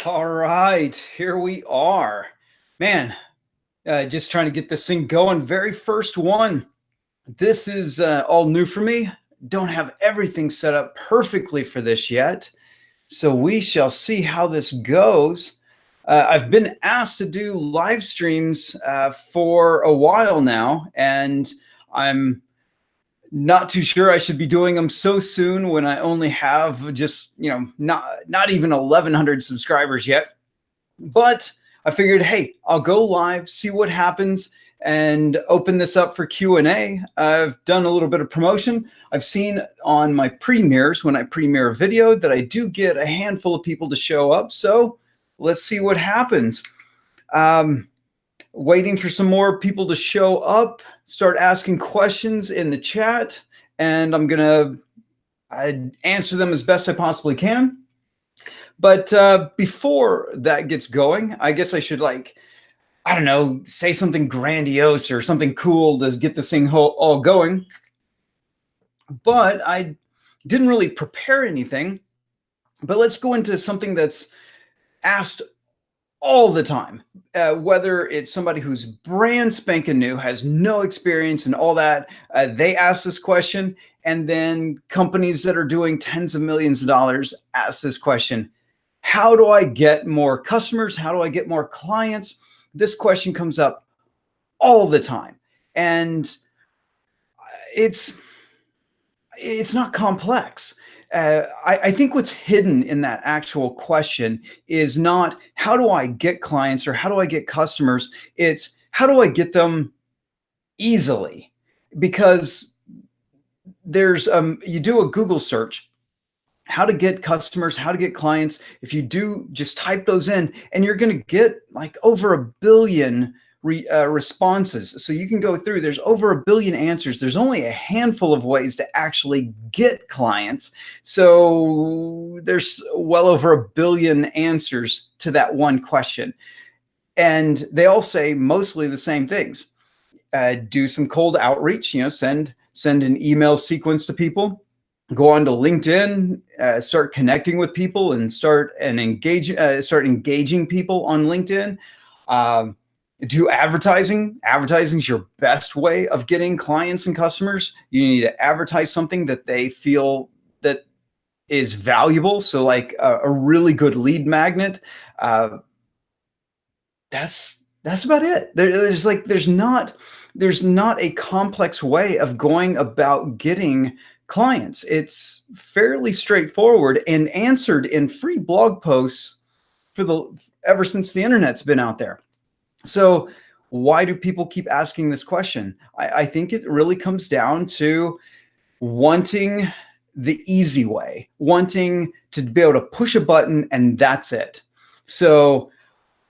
All right, here we are. Man, just trying to get this thing going. Very first one. This is all new for me. Don't have everything set up perfectly for this yet. So we shall see how this goes. I've been asked to do live streams for a while now, and I'm not too sure I should be doing them so soon when I only have just, not even 1,100 subscribers yet. But I figured, hey, I'll go live, see what happens, and open this up for Q&A. I've done a little bit of promotion. I've seen on my premieres, when I premiere a video, that I do get a handful of people to show up. So let's see what happens. Waiting for some more people to show up, start asking questions in the chat, and I'm going to answer them as best I possibly can. But before that gets going, I guess I should, I don't know, say something grandiose or something cool to get this thing all going. But I didn't really prepare anything. But let's go into something that's asked all the time, whether it's somebody who's brand spanking new, has no experience and all that. They ask this question, and then companies that are doing tens of millions of dollars ask this question. How do I get more customers? How do I get more clients? This question comes up all the time. And it's not complex. I think what's hidden in that actual question is not how do I get clients or how do I get customers? It's how do I get them easily? Because there's you do a Google search, how to get customers, how to get clients. If you do, just type those in, and you're going to get like over 1 billion responses. So you can go through, there's over 1 billion answers. There's only a handful of ways to actually get clients. So there's well over 1 billion answers to that one question. And they all say mostly the same things. Do some cold outreach, send an email sequence to people. Go on to LinkedIn, start connecting with people, and start engaging people on LinkedIn. Do advertising. Advertising is your best way of getting clients and customers. You need to advertise something that they feel that is valuable. So like a really good lead magnet. That's about it. There's not a complex way of going about getting clients. It's fairly straightforward and answered in free blog posts ever since the internet's been out there. So why do people keep asking this question? I think it really comes down to wanting the easy way, wanting to be able to push a button and that's it. So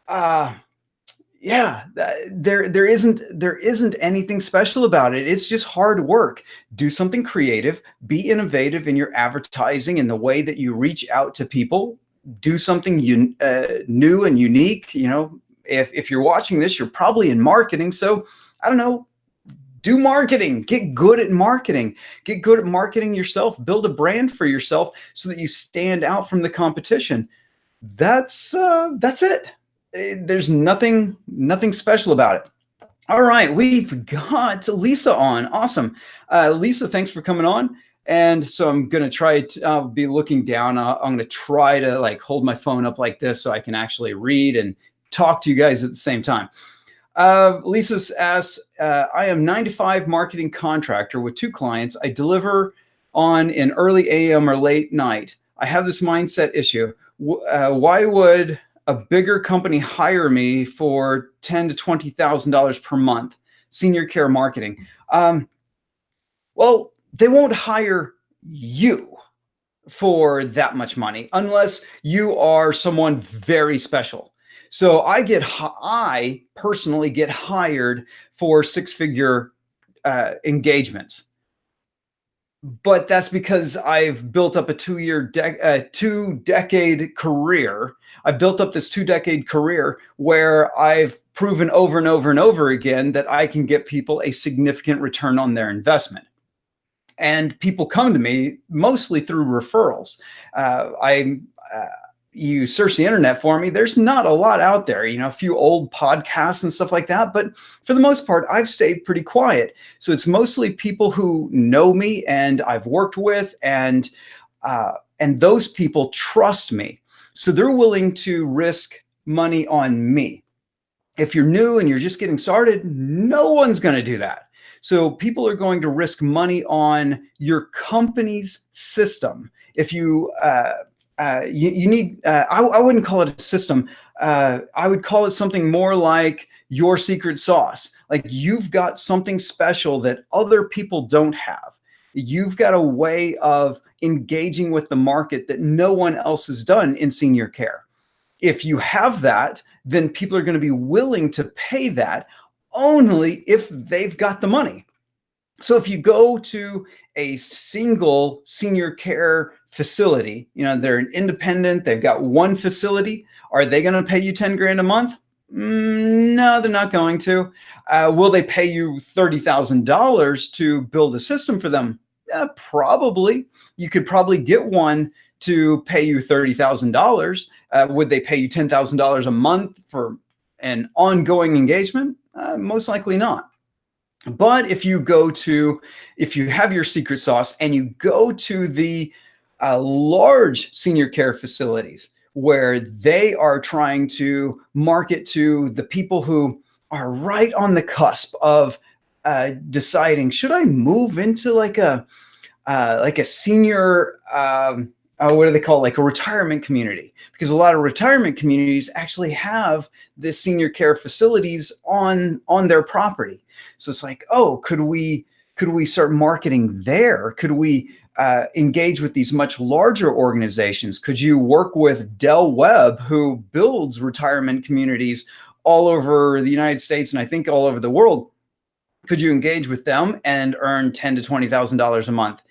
yeah, there isn't anything special about it. It's just hard work. Do something creative, be innovative in your advertising and the way that you reach out to people. Do something new and unique. If you're watching this, you're probably in marketing. So I don't know, do marketing, get good at marketing, get good at marketing yourself, build a brand for yourself so that you stand out from the competition. That's it. There's nothing special about it. All right, we've got Lisa on. Awesome. Lisa, thanks for coming on. And so I'm going to try to be looking down. I'm going to try to hold my phone up like this so I can actually read and talk to you guys at the same time. Lisa asks, I am 9 to 5 marketing contractor with 2 clients. I deliver on an early AM or late night. I have this mindset issue. Why would a bigger company hire me for $10,000 to $20,000 per month? Senior care marketing. Well, they won't hire you for that much money unless you are someone very special. So I personally get hired for 6-figure engagements. But that's because I've built up a 2-decade career. I've built up this 2-decade career where I've proven over and over and over again that I can get people a significant return on their investment. And people come to me mostly through referrals. you search the internet for me, there's not a lot out there, a few old podcasts and stuff like that. But for the most part, I've stayed pretty quiet. So it's mostly people who know me and I've worked with, and those people trust me. So they're willing to risk money on me. If you're new and you're just getting started, no one's going to do that. So people are going to risk money on your company's system. If you need, I wouldn't call it a system. I would call it something more like your secret sauce. Like you've got something special that other people don't have. You've got a way of engaging with the market that no one else has done in senior care. If you have that, then people are going to be willing to pay that only if they've got the money. So if you go to a single senior care facility, they're an independent, they've got one facility, are they going to pay you 10 grand a month? No, they're not going to. Will they pay you $30,000 to build a system for them? Probably. You could probably get one to pay you $30,000. Would they pay you $10,000 a month for an ongoing engagement? Most likely not. But if you have your secret sauce and you go to the large senior care facilities where they are trying to market to the people who are right on the cusp of deciding, should I move into like a senior, what do they call it? Like a retirement community? Because a lot of retirement communities actually have the senior care facilities on their property. So it's like, oh, could we start marketing there? Could we engage with these much larger organizations? Could you work with Del Webb, who builds retirement communities all over the United States and I think all over the world? Could you engage with them and earn $10,000 to $20,000 a month?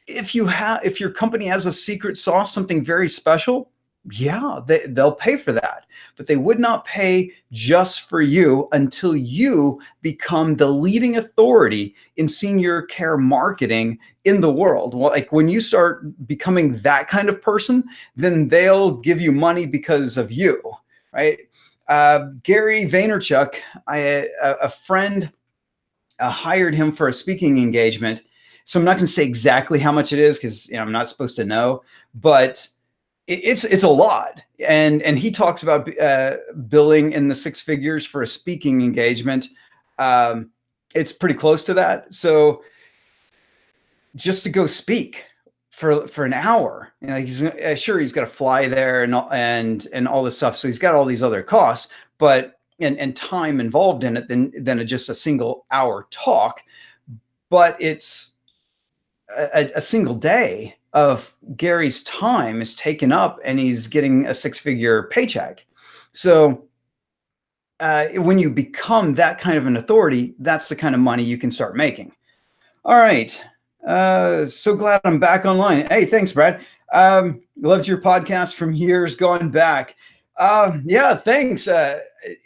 If your company has a secret sauce, something very special, yeah, they'll pay for that. But they would not pay just for you until you become the leading authority in senior care marketing in the world. Well, like when you start becoming that kind of person, then they'll give you money because of you, right? Gary Vaynerchuk, a friend hired him for a speaking engagement. So I'm not going to say exactly how much it is because I'm not supposed to know, but it's a lot. And he talks about billing in the six figures for a speaking engagement. It's pretty close to that. So just to go speak for an hour, he's got to fly there and all this stuff. So he's got all these other costs, but and time involved in it than just a single hour talk. But it's a single day of Gary's time is taken up and he's getting a six-figure paycheck. So when you become that kind of an authority, that's the kind of money you can start making. All right. So glad I'm back online. Hey, thanks, Brad. Loved your podcast from years gone back. Yeah, thanks.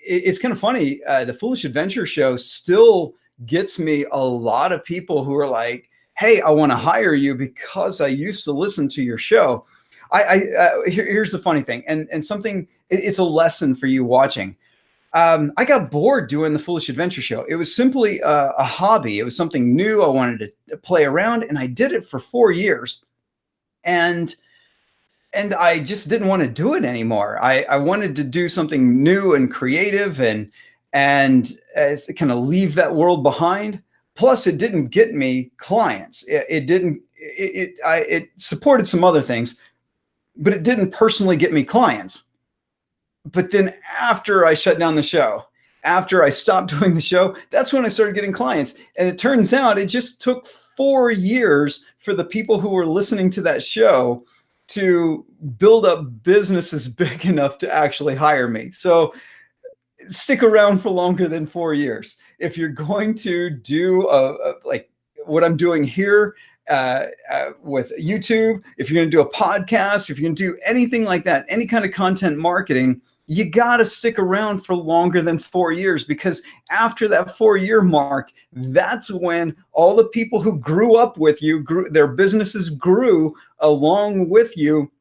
It's kind of funny. The Foolish Adventure Show still gets me a lot of people who are like, hey, I want to hire you because I used to listen to your show. Here's the funny thing, and something, it's a lesson for you watching. I got bored doing the Foolish Adventure Show. It was simply a hobby. It was something new. I wanted to play around, and I did it for 4 years. And I just didn't want to do it anymore. I wanted to do something new and creative and kind of leave that world behind. Plus, it didn't get me clients. It supported some other things, but it didn't personally get me clients. But then after I shut down the show, after I stopped doing the show, that's when I started getting clients. And it turns out it just took 4 years for the people who were listening to that show to build up businesses big enough to actually hire me. So stick around for longer than 4 years. If you're going to do like what I'm doing here with YouTube, if you're going to do a podcast, if you're going to do anything like that, any kind of content marketing, you got to stick around for longer than 4 years, because after that 4-year mark, that's when all the people who grew up with you, their businesses grew along with you.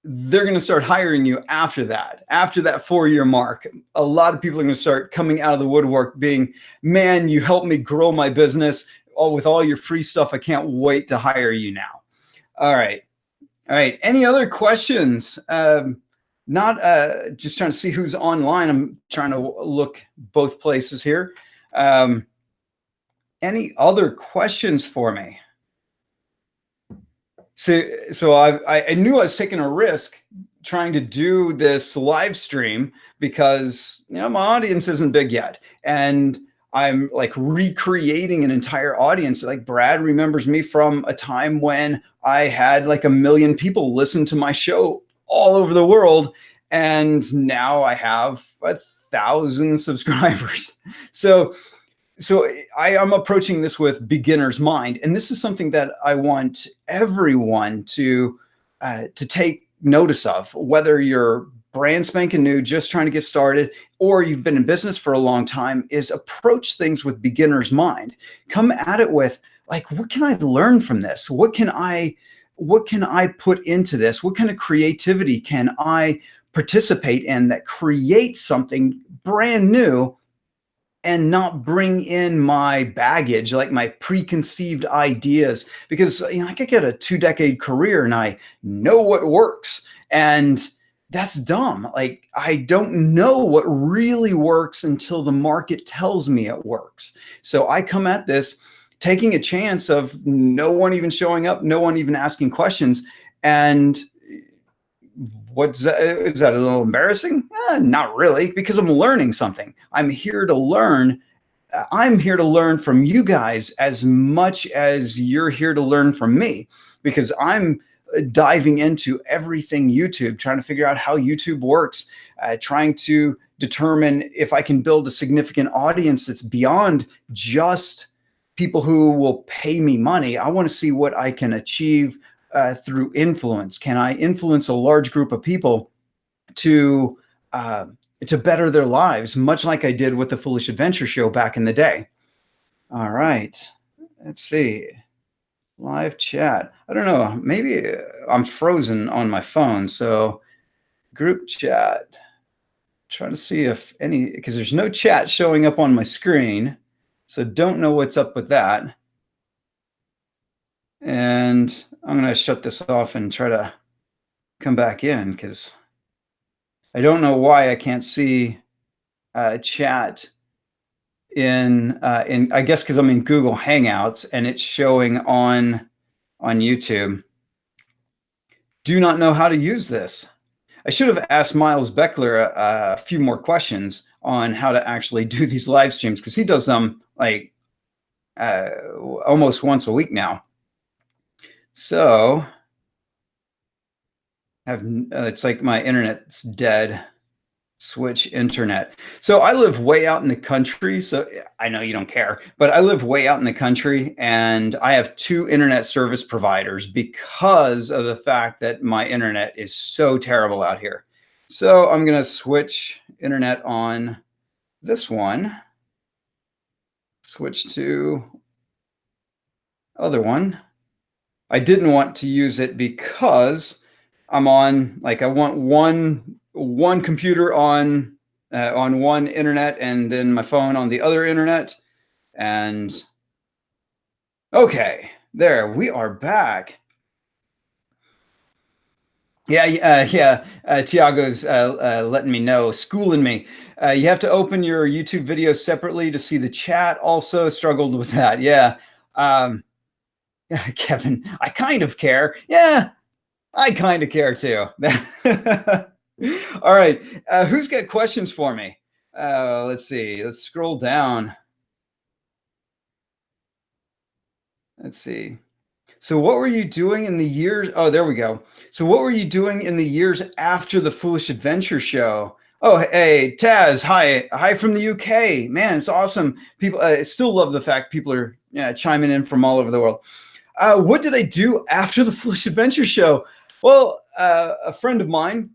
they're going to start hiring you after that. After that 4-year mark, a lot of people are going to start coming out of the woodwork being, man, you helped me grow my business with all your free stuff. I can't wait to hire you now. All right. All right. Any other questions? Not just trying to see who's online. I'm trying to look both places here. Any other questions for me? So I knew I was taking a risk trying to do this live stream because, you know, my audience isn't big yet. And I'm like recreating an entire audience. Like Brad remembers me from a time when I had like 1 million people listen to my show all over the world. And now I have 1,000 subscribers. So I'm approaching this with beginner's mind, and this is something that I want everyone to take notice of, whether you're brand spanking new, just trying to get started, or you've been in business for a long time, is approach things with beginner's mind. Come at it with like, what can I learn from this? What can I put into this? What kind of creativity can I participate in that creates something brand new and not bring in my baggage, like my preconceived ideas? Because, you know, I could get a 2-decade career and I know what works, and that's dumb. Like, I don't know what really works until the market tells me it works. So I come at this taking a chance of no one even showing up, no one even asking questions. And what's that? Is that a little embarrassing? Not really, because I'm learning something. I'm here to learn. I'm here to learn from you guys as much as you're here to learn from me, because I'm diving into everything YouTube, trying to figure out how YouTube works, trying to determine if I can build a significant audience that's beyond just people who will pay me money. I want to see what I can achieve through influence. Can I influence a large group of people to better their lives, much like I did with the Foolish Adventure Show back in the day? All right, let's see. Live chat. I don't know. Maybe I'm frozen on my phone. So group chat. Trying to see if any, because there's no chat showing up on my screen. So don't know what's up with that. And I'm going to shut this off and try to come back in, because I don't know why I can't see chat in I guess because I'm in Google Hangouts and it's showing on YouTube. Do not know how to use this. I should have asked Miles Beckler a few more questions on how to actually do these live streams, because he does them like almost once a week now. So it's like my internet's dead. Switch internet. So I live way out in the country. So I know you don't care, but I live way out in the country, and I have 2 internet service providers because of the fact that my internet is so terrible out here. So I'm going to switch internet on this one, switch to other one. I didn't want to use it because I'm on, like, I want one computer on one internet and then my phone on the other internet. And okay, there we are back. Yeah. Tiago's letting me know, schooling me. You have to open your YouTube video separately to see the chat. Also struggled with that. Yeah. Kevin, I kind of care. Yeah, I kind of care too. All right. Who's got questions for me? Let's see. Let's scroll down. Let's see. So what were you doing in the years? Oh, there we go. So what were you doing in the years after the Foolish Adventure Show? Oh, hey, Taz. Hi from the UK. Man, it's awesome. People still love the fact people are chiming in from all over the world. What did I do after the Foolish Adventure Show? Well, a friend of mine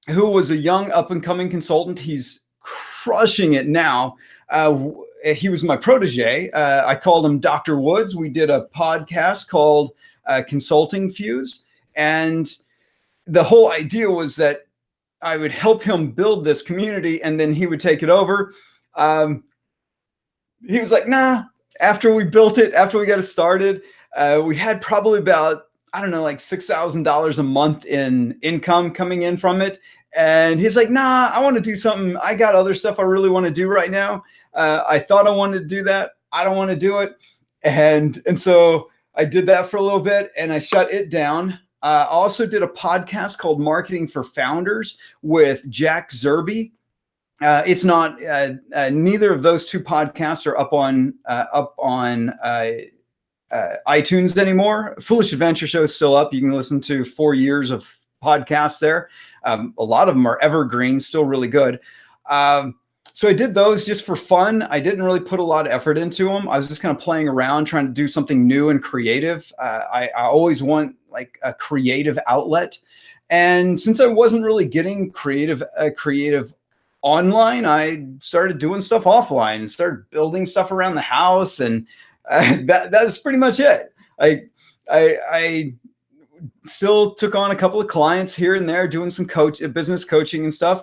who was a young up-and-coming consultant, he's crushing it now. He was my protege. I called him Dr. Woods. We did a podcast called Consulting Fuse. And the whole idea was that I would help him build this community and then he would take it over. Um, he was like, nah. After we built it, after we got it started, we had probably about, I don't know, like $6,000 a month in income coming in from it. And he's like, nah, I want to do something. I got other stuff I really want to do right now. I thought I wanted to do that. I don't want to do it. And so I did that for a little bit and I shut it down. I also did a podcast called Marketing for Founders with Jack Zerby. It's not neither of those two podcasts are up on iTunes anymore. Foolish Adventure Show is still up. You can listen to 4 years of podcasts there. A lot of them are evergreen, still really good. So I did those just for fun. I didn't really put a lot of effort into them. I was just kind of playing around, trying to do something new and creative. I always want like a creative outlet. And since I wasn't really getting creative online, I started doing stuff offline and started building stuff around the house. And that's pretty much it. I still took on a couple of clients here and there, doing some business coaching and stuff.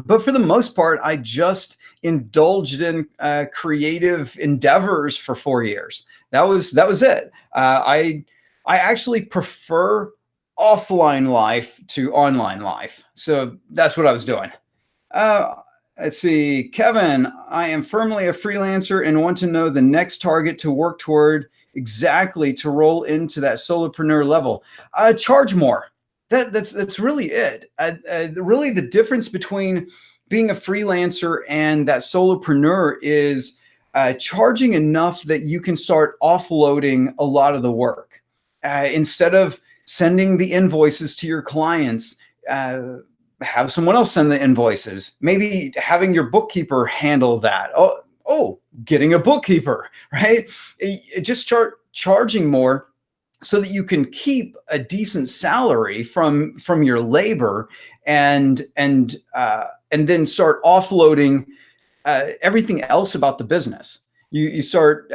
But for the most part, I just indulged in creative endeavors for 4 years. That was it. I actually prefer offline life to online life. So that's what I was doing. Let's see, Kevin, I am firmly a freelancer and want to know the next target to work toward exactly to roll into that solopreneur level. Charge more. That's really it. Really, the difference between being a freelancer and that solopreneur is charging enough that you can start offloading a lot of the work. Instead of sending the invoices to your clients, have someone else send the invoices. Maybe having your bookkeeper handle that. Getting a bookkeeper, right? Just start charging more so that you can keep a decent salary from your labor, and then start offloading everything else about the business. You start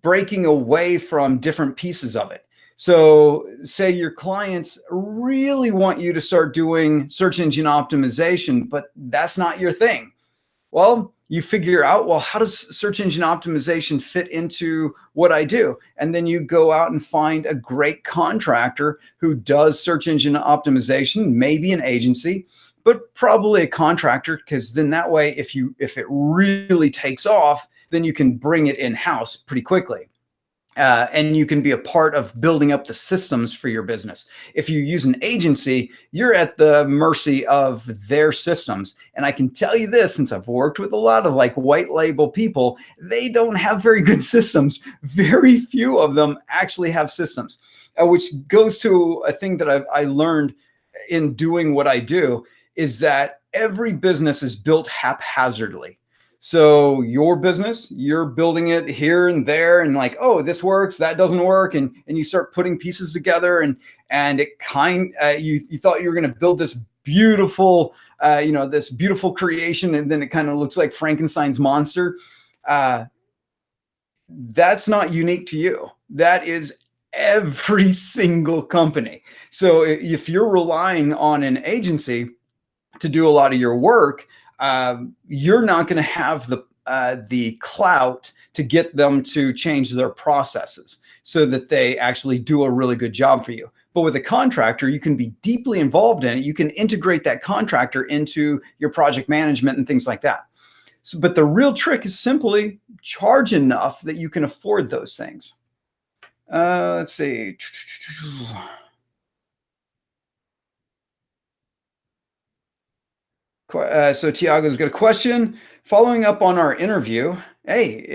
breaking away from different pieces of it. So say your clients really want you to start doing search engine optimization, but that's not your thing. Well, you figure out, well, how does search engine optimization fit into what I do? And then you go out and find a great contractor who does search engine optimization, maybe an agency, but probably a contractor, because then that way, if it really takes off, then you can bring it in-house pretty quickly. And you can be a part of building up the systems for your business. If you use an agency, you're at the mercy of their systems. And I can tell you this, since I've worked with a lot of like white label people, they don't have very good systems. Very few of them actually have systems, which goes to a thing that I learned in doing what I do, is that every business is built haphazardly. So your business, you're building it here and there, and like, oh, this works, that doesn't work, and you start putting pieces together, and it you thought you were going to build this beautiful, this beautiful creation, and then it kind of looks like Frankenstein's monster. That's not unique to you. That is every single company. So if you're relying on an agency to do a lot of your work, you're not going to have the clout to get them to change their processes so that they actually do a really good job for you. But with a contractor, you can be deeply involved in it. You can integrate that contractor into your project management and things like that. So, but the real trick is simply charge enough that you can afford those things. Let's see. So Tiago's got a question. Following up on our interview, hey,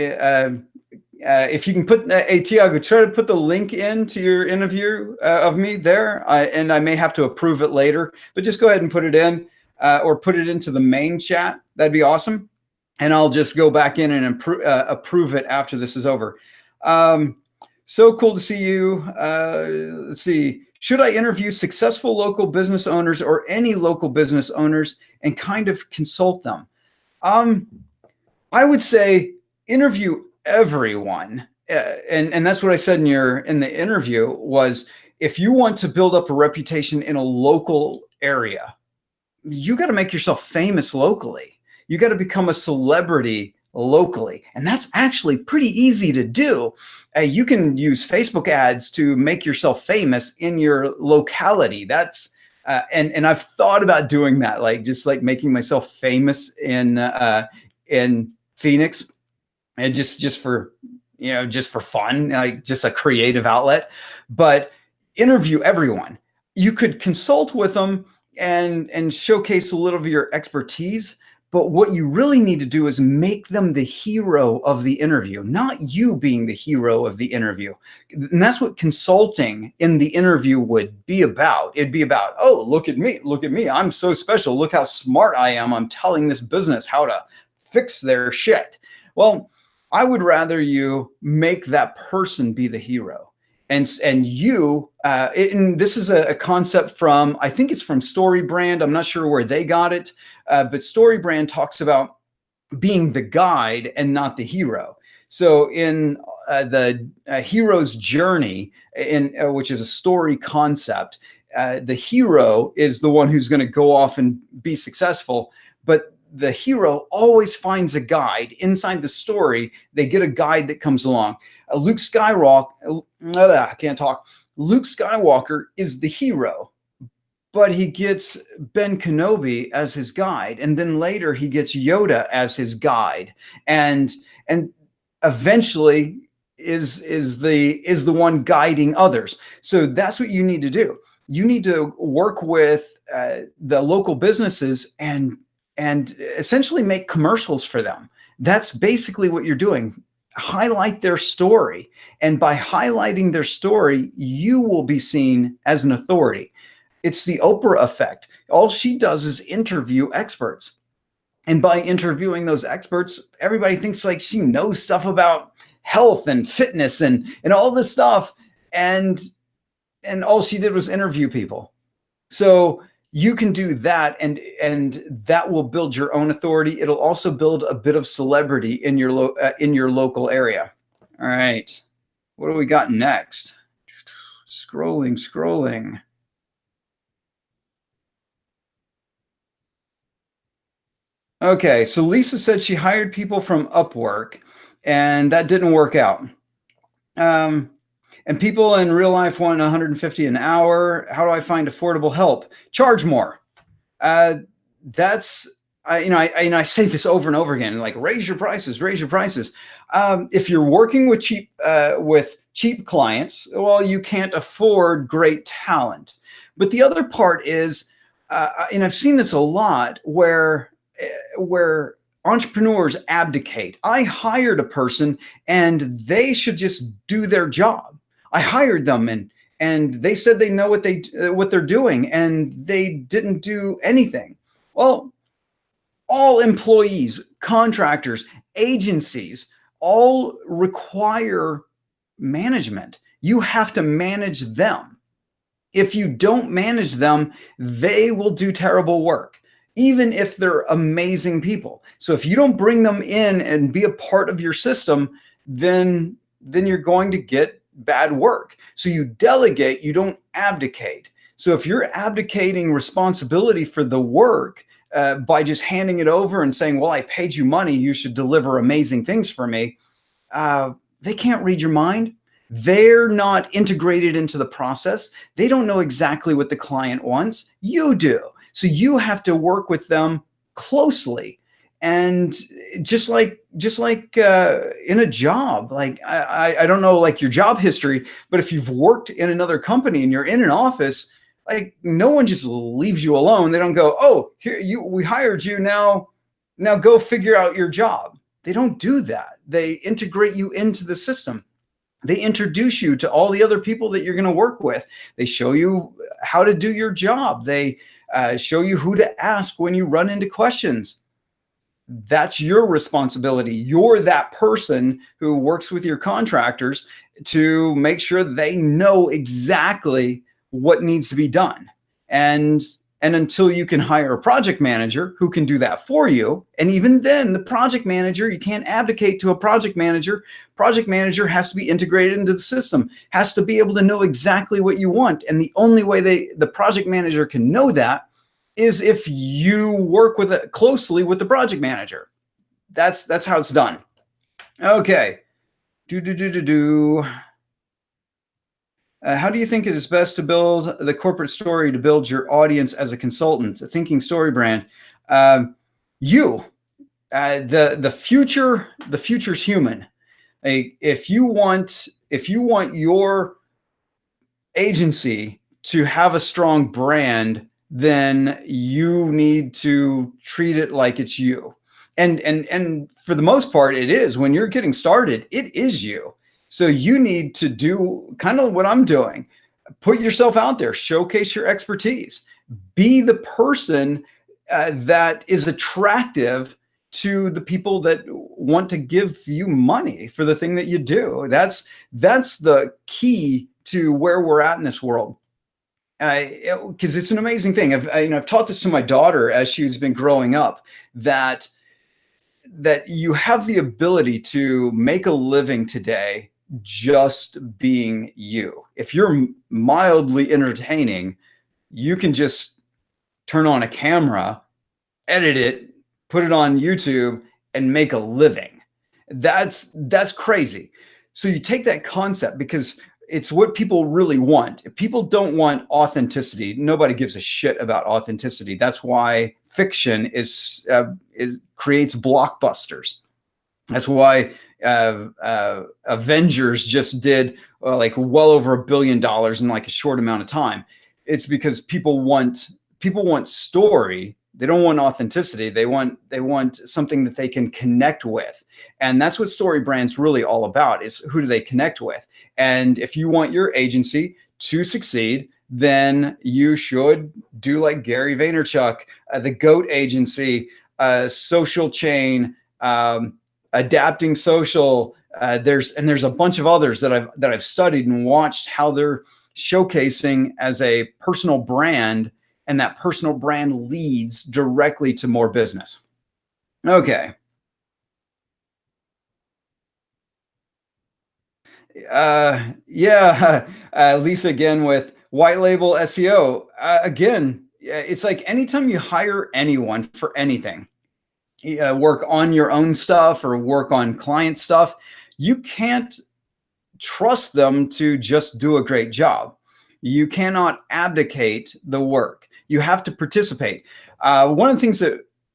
if you can put, hey, Tiago, try to put the link into your interview of me there, and I may have to approve it later, but just go ahead and put it in, or put it into the main chat. That'd be awesome. And I'll just go back in and approve it after this is over. So cool to see you. Let's see. Should I interview successful local business owners or any local business owners and kind of consult them? I would say interview everyone. And that's what I said in the interview was, if you want to build up a reputation in a local area, you got to make yourself famous locally. You got to become a celebrity locally. And that's actually pretty easy to do. You can use Facebook ads to make yourself famous in your locality. That's and I've thought about doing that, like just like making myself famous in Phoenix, and just for just for fun, like just a creative outlet. But interview everyone. You could consult with them and showcase a little of your expertise. But what you really need to do is make them the hero of the interview, not you being the hero of the interview. And that's what consulting in the interview would be about. It'd be about, oh, look at me. Look at me. I'm so special. Look how smart I am. I'm telling this business how to fix their shit. Well, I would rather you make that person be the hero. And you, and this is a concept from, I think it's from StoryBrand. I'm not sure where they got it, but StoryBrand talks about being the guide and not the hero. So in the hero's journey, which is a story concept, the hero is the one who's going to go off and be successful, but the hero always finds a guide inside the story. They get a guide that comes along. Luke Skywalker, I can't talk. Luke Skywalker is the hero, but he gets Ben Kenobi as his guide, and then later he gets Yoda as his guide, and eventually is the one guiding others. So that's what you need to do. You need to work with the local businesses and essentially make commercials for them. That's basically what you're doing. Highlight their story. And by highlighting their story, you will be seen as an authority. It's the Oprah effect. All she does is interview experts. And by interviewing those experts, everybody thinks like she knows stuff about health and fitness and all this stuff. And all she did was interview people. So you can do that, and that will build your own authority. It'll also build a bit of celebrity in your local area. All right, what do we got next? Scrolling. Okay, so Lisa said she hired people from Upwork, and that didn't work out. And people in real life want 150 an hour. How do I find affordable help? Charge more. That's I say this over and over again. Like raise your prices. If you're working with cheap clients, well, you can't afford great talent. But the other part is, and I've seen this a lot, where entrepreneurs abdicate. I hired a person, and they should just do their job. I hired them, and they said they know what they're doing, and they didn't do anything. Well, all employees, contractors, agencies, all require management. You have to manage them. If you don't manage them, they will do terrible work, even if they're amazing people. So if you don't bring them in and be a part of your system, then you're going to get bad work. So you delegate, you don't abdicate. So if you're abdicating responsibility for the work by just handing it over and saying, well, I paid you money, you should deliver amazing things for me, they can't read your mind. They're not integrated into the process. They don't know exactly what the client wants. You do. So you have to work with them closely. And just like in a job, like I don't know, like your job history, but if you've worked in another company and you're in an office, like no one just leaves you alone. They don't go, oh, we hired you, now go figure out your job. They don't do that. They integrate you into the system. They introduce you to all the other people that you're going to work with. They show you how to do your job. They show you who to ask when you run into questions. That's your responsibility. You're that person who works with your contractors to make sure they know exactly what needs to be done. And And until you can hire a project manager who can do that for you, and even then, the project manager, you can't abdicate to a project manager. Project manager has to be integrated into the system, has to be able to know exactly what you want. And the only way the project manager can know that is if you work with it closely with the project manager. That's how it's done. Okay. How do you think it is best to build the corporate story to build your audience as a consultant, a thinking story brand? The future's human. If you want your agency to have a strong brand, then you need to treat it like it's you. And for the most part, it is. When you're getting started, it is you. So you need to do kind of what I'm doing. Put yourself out there, showcase your expertise, be the person that is attractive to the people that want to give you money for the thing that you do. That's the key to where we're at in this world. Because it's an amazing thing. I've taught this to my daughter as she's been growing up, that you have the ability to make a living today just being you. If you're mildly entertaining, you can just turn on a camera, edit it, put it on YouTube, and make a living. That's crazy. So you take that concept, because it's what people really want. If people don't want authenticity, nobody gives a shit about authenticity. That's why fiction creates blockbusters. That's why Avengers just did like well over $1 billion in like a short amount of time. It's because people want story. They don't want authenticity. They want something that they can connect with. And that's what story brand's really all about, is who do they connect with? And if you want your agency to succeed, then you should do like Gary Vaynerchuk, the GOAT agency, Social Chain, Adapting Social. There's a bunch of others that I've studied and watched how they're showcasing as a personal brand, and that personal brand leads directly to more business. Okay. Yeah, Lisa again with Whitelabel SEO. Again, it's like anytime you hire anyone for anything, work on your own stuff or work on client stuff, you can't trust them to just do a great job. You cannot abdicate the work. You have to participate. One of the things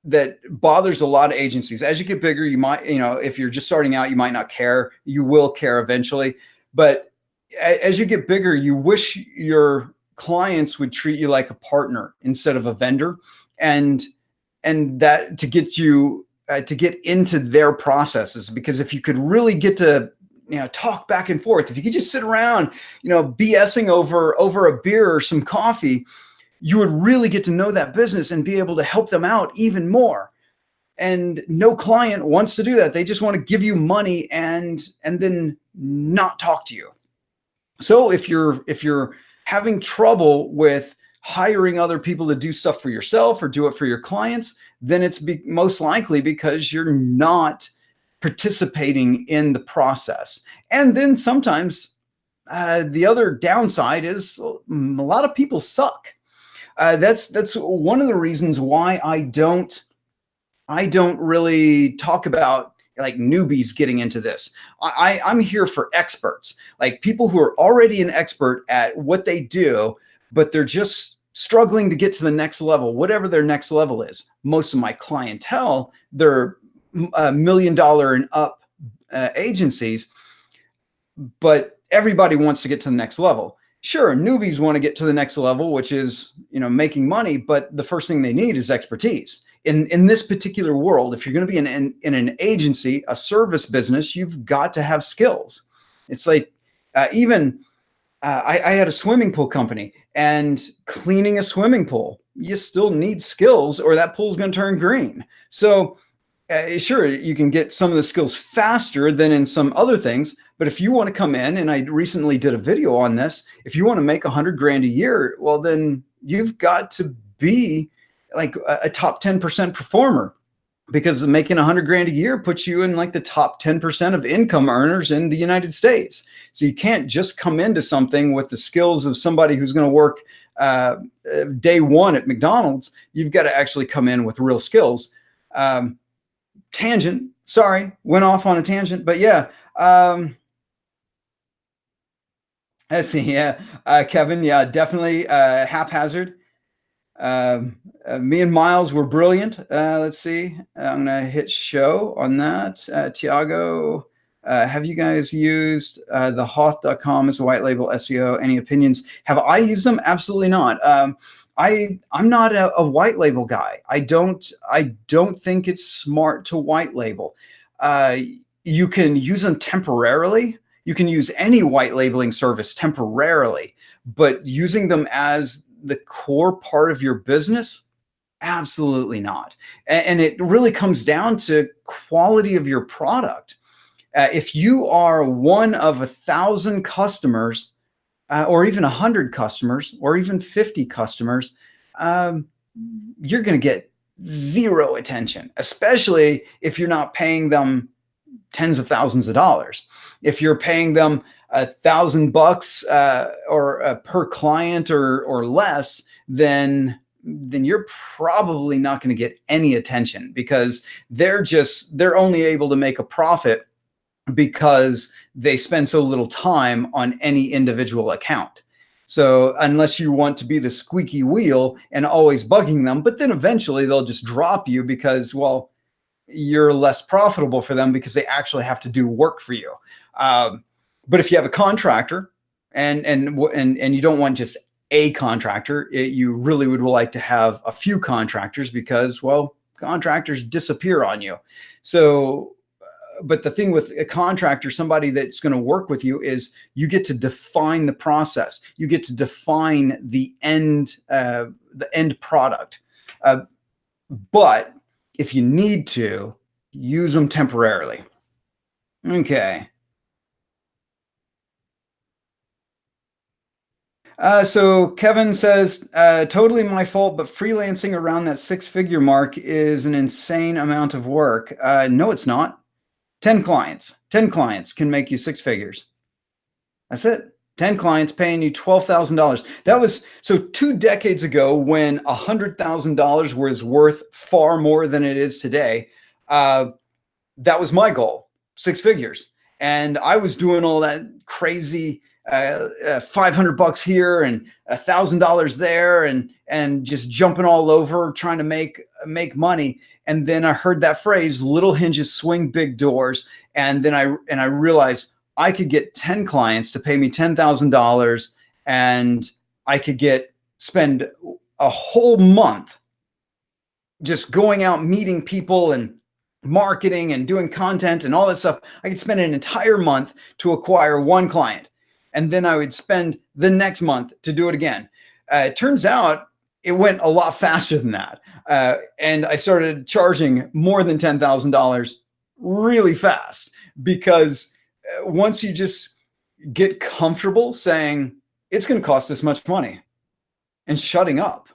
that bothers a lot of agencies, as you get bigger, you might, if you're just starting out, you might not care. You will care eventually. But as you get bigger, you wish your clients would treat you like a partner instead of a vendor. And that to get you to get into their processes, because if you could really get to talk back and forth, if you could just sit around BSing over a beer or some coffee, you would really get to know that business and be able to help them out even more. And no client wants to do that. They just want to give you money and then not talk to you. So if you're having trouble with hiring other people to do stuff for yourself or do it for your clients, then it's most likely because you're not participating in the process. And then sometimes the other downside is a lot of people suck. That's one of the reasons why I don't really talk about like newbies getting into this. I'm here for experts, like people who are already an expert at what they do, but they're just struggling to get to the next level, whatever their next level is. Most of my clientele, they're $1 million and up agencies, but everybody wants to get to the next level. Sure, newbies want to get to the next level, which is making money, but the first thing they need is expertise. In this particular world, if you're going to be in an agency, a service business, you've got to have skills. It's like I had a swimming pool company, and cleaning a swimming pool, you still need skills or that pool's going to turn green. So sure, you can get some of the skills faster than in some other things, but if you want to come in, and I recently did a video on this, if you want to make 100 grand a year, well, then you've got to be like a top 10% performer, because making 100 grand a year puts you in like the top 10% of income earners in the United States. So you can't just come into something with the skills of somebody who's going to work day one at McDonald's. You've got to actually come in with real skills. Tangent, sorry, went off on a tangent, but yeah. Let's see, yeah, Kevin, yeah, definitely haphazard. Me and Miles were brilliant. Let's see. I'm going to hit show on that. Tiago, have you guys used the Hoth.com as a white label SEO? Any opinions? Have I used them? Absolutely not. I'm not a white label guy. I don't think it's smart to white label. You can use them temporarily. You can use any white labeling service temporarily, but using them as the core part of your business, absolutely not. And it really comes down to quality of your product. If you are one of 1,000 customers, or even 100 customers, or even 50 customers, you're going to get zero attention, especially if you're not paying them tens of thousands of dollars. If you're paying them $1,000 or per client or less, then you're probably not going to get any attention, because they're only able to make a profit because they spend so little time on any individual account. So unless you want to be the squeaky wheel and always bugging them, but then eventually they'll just drop you because, well, you're less profitable for them because they actually have to do work for you. But if you have a contractor and you don't want just a contractor, you really would like to have a few contractors, because, well, contractors disappear on you. So, but the thing with a contractor, somebody that's going to work with you, is you get to define the process. You get to define the end product. But if you need to, use them temporarily. Okay. So Kevin says, totally my fault, but freelancing around that 6-figure mark is an insane amount of work. No, it's not. 10 clients can make you 6 figures. That's it. 10 clients paying you $12,000. That was so 2 decades ago, when $100,000 was worth far more than it is today. That was my goal, 6 figures. And I was doing all that crazy $500 here and $1,000 there, and just jumping all over trying to make money. And then I heard that phrase, little hinges swing big doors. And then I realized I could get 10 clients to pay me $10,000, and I could spend a whole month just going out, meeting people and marketing and doing content and all that stuff. I could spend an entire month to acquire 1 client. And then I would spend the next month to do it again. It turns out it went a lot faster than that. And I started charging more than $10,000 really fast, because once you just get comfortable saying it's going to cost this much money and shutting up,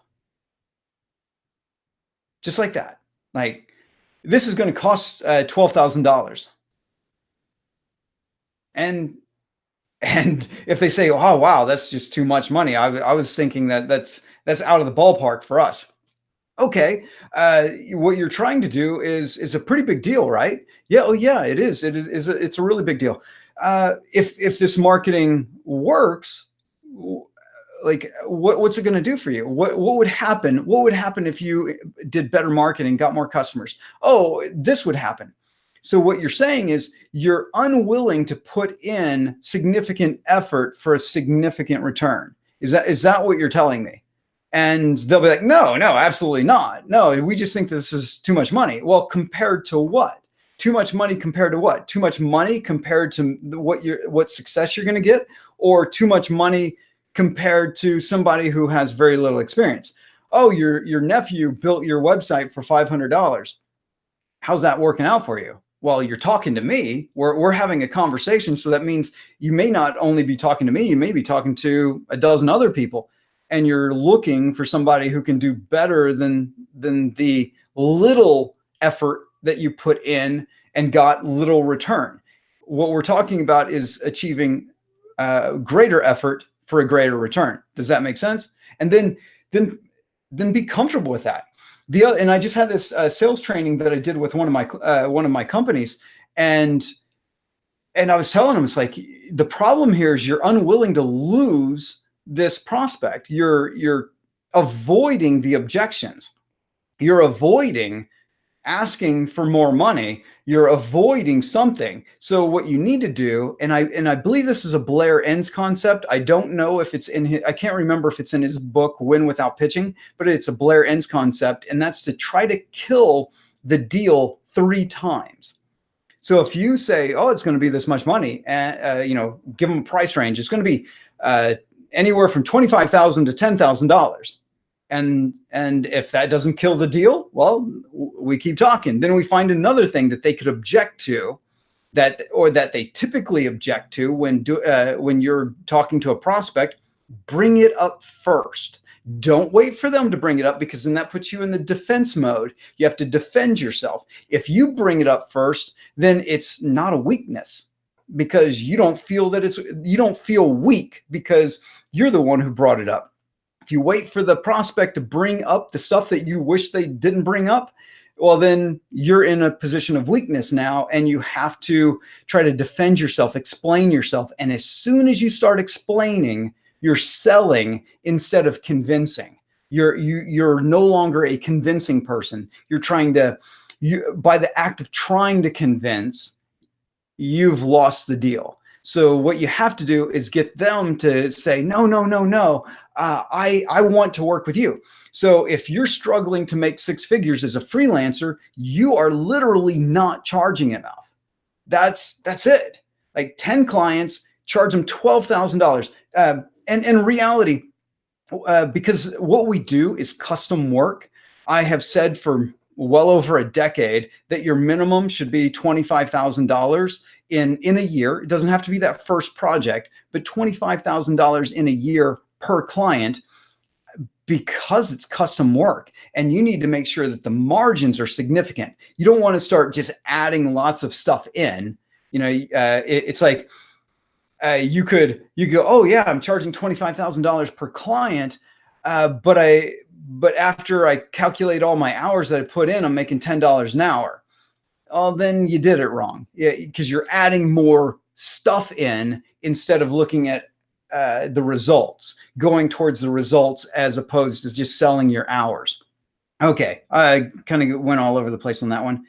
just like that, like, this is going to cost $12,000. And if they say, oh, wow, that's just too much money, I was thinking that's out of the ballpark for us. Okay, what you're trying to do is a pretty big deal, right? Yeah, oh yeah, it is. It's a really big deal. If this marketing works, like, what's it going to do for you? What would happen? What would happen if you did better marketing, got more customers? Oh, this would happen. So what you're saying is you're unwilling to put in significant effort for a significant return. Is that what you're telling me? And they'll be like, no, absolutely not. No, we just think this is too much money. Well, compared to what? Too much money compared to what? Too much money compared to what success you're going to get, or too much money compared to somebody who has very little experience? Oh, your nephew built your website for $500. How's that working out for you? Well, you're talking to me. We're having a conversation. So that means you may not only be talking to me, you may be talking to a dozen other people. and you're looking for somebody who can do better than the little effort that you put in and got little return. What we're talking about is achieving greater effort for a greater return. Does that make sense? And then be comfortable with that. And I just had this sales training that I did with one of my companies, and I was telling them, it's like, the problem here is you're unwilling to lose this prospect. You're avoiding the objections. You're avoiding asking for more money. You're avoiding something. So what you need to do, and I believe this is a Blair Enns concept. I don't know if it's in his, I can't remember if it's in his book, Win Without Pitching, but it's a Blair Enns concept. And that's to try to kill the deal 3 times. So if you say, oh, it's going to be this much money, and give them a price range, it's going to be anywhere from $25,000 to $10,000. And if that doesn't kill the deal, well, we keep talking. Then we find another thing that they could object to, that they typically object to when you're talking to a prospect. Bring it up first. Don't wait for them to bring it up, because then that puts you in the defense mode. You have to defend yourself. If you bring it up first, then it's not a weakness, because you don't feel weak because you're the one who brought it up. If you wait for the prospect to bring up the stuff that you wish they didn't bring up, well, then you're in a position of weakness now, and you have to try to defend yourself, explain yourself. And as soon as you start explaining, you're selling instead of convincing. You're no longer a convincing person. You're trying to, by the act of trying to convince, you've lost the deal. So what you have to do is get them to say, no, no, no, no. I want to work with you. So if you're struggling to make 6 figures as a freelancer, you are literally not charging enough. That's it. Like 10 clients, charge them $12,000. And in reality, because what we do is custom work, I have said for well over a decade that your minimum should be $25,000 in a year. It doesn't have to be that first project, but $25,000 in a year per client, because it's custom work, and you need to make sure that the margins are significant. You don't want to start just adding lots of stuff in. It's like you could go, oh yeah, I'm charging $25,000 per client, but after I calculate all my hours that I put in, I'm making $10 an hour. Oh, then you did it wrong. Yeah, because you're adding more stuff in instead of looking at the results, going towards the results as opposed to just selling your hours. Okay, I kind of went all over the place on that one.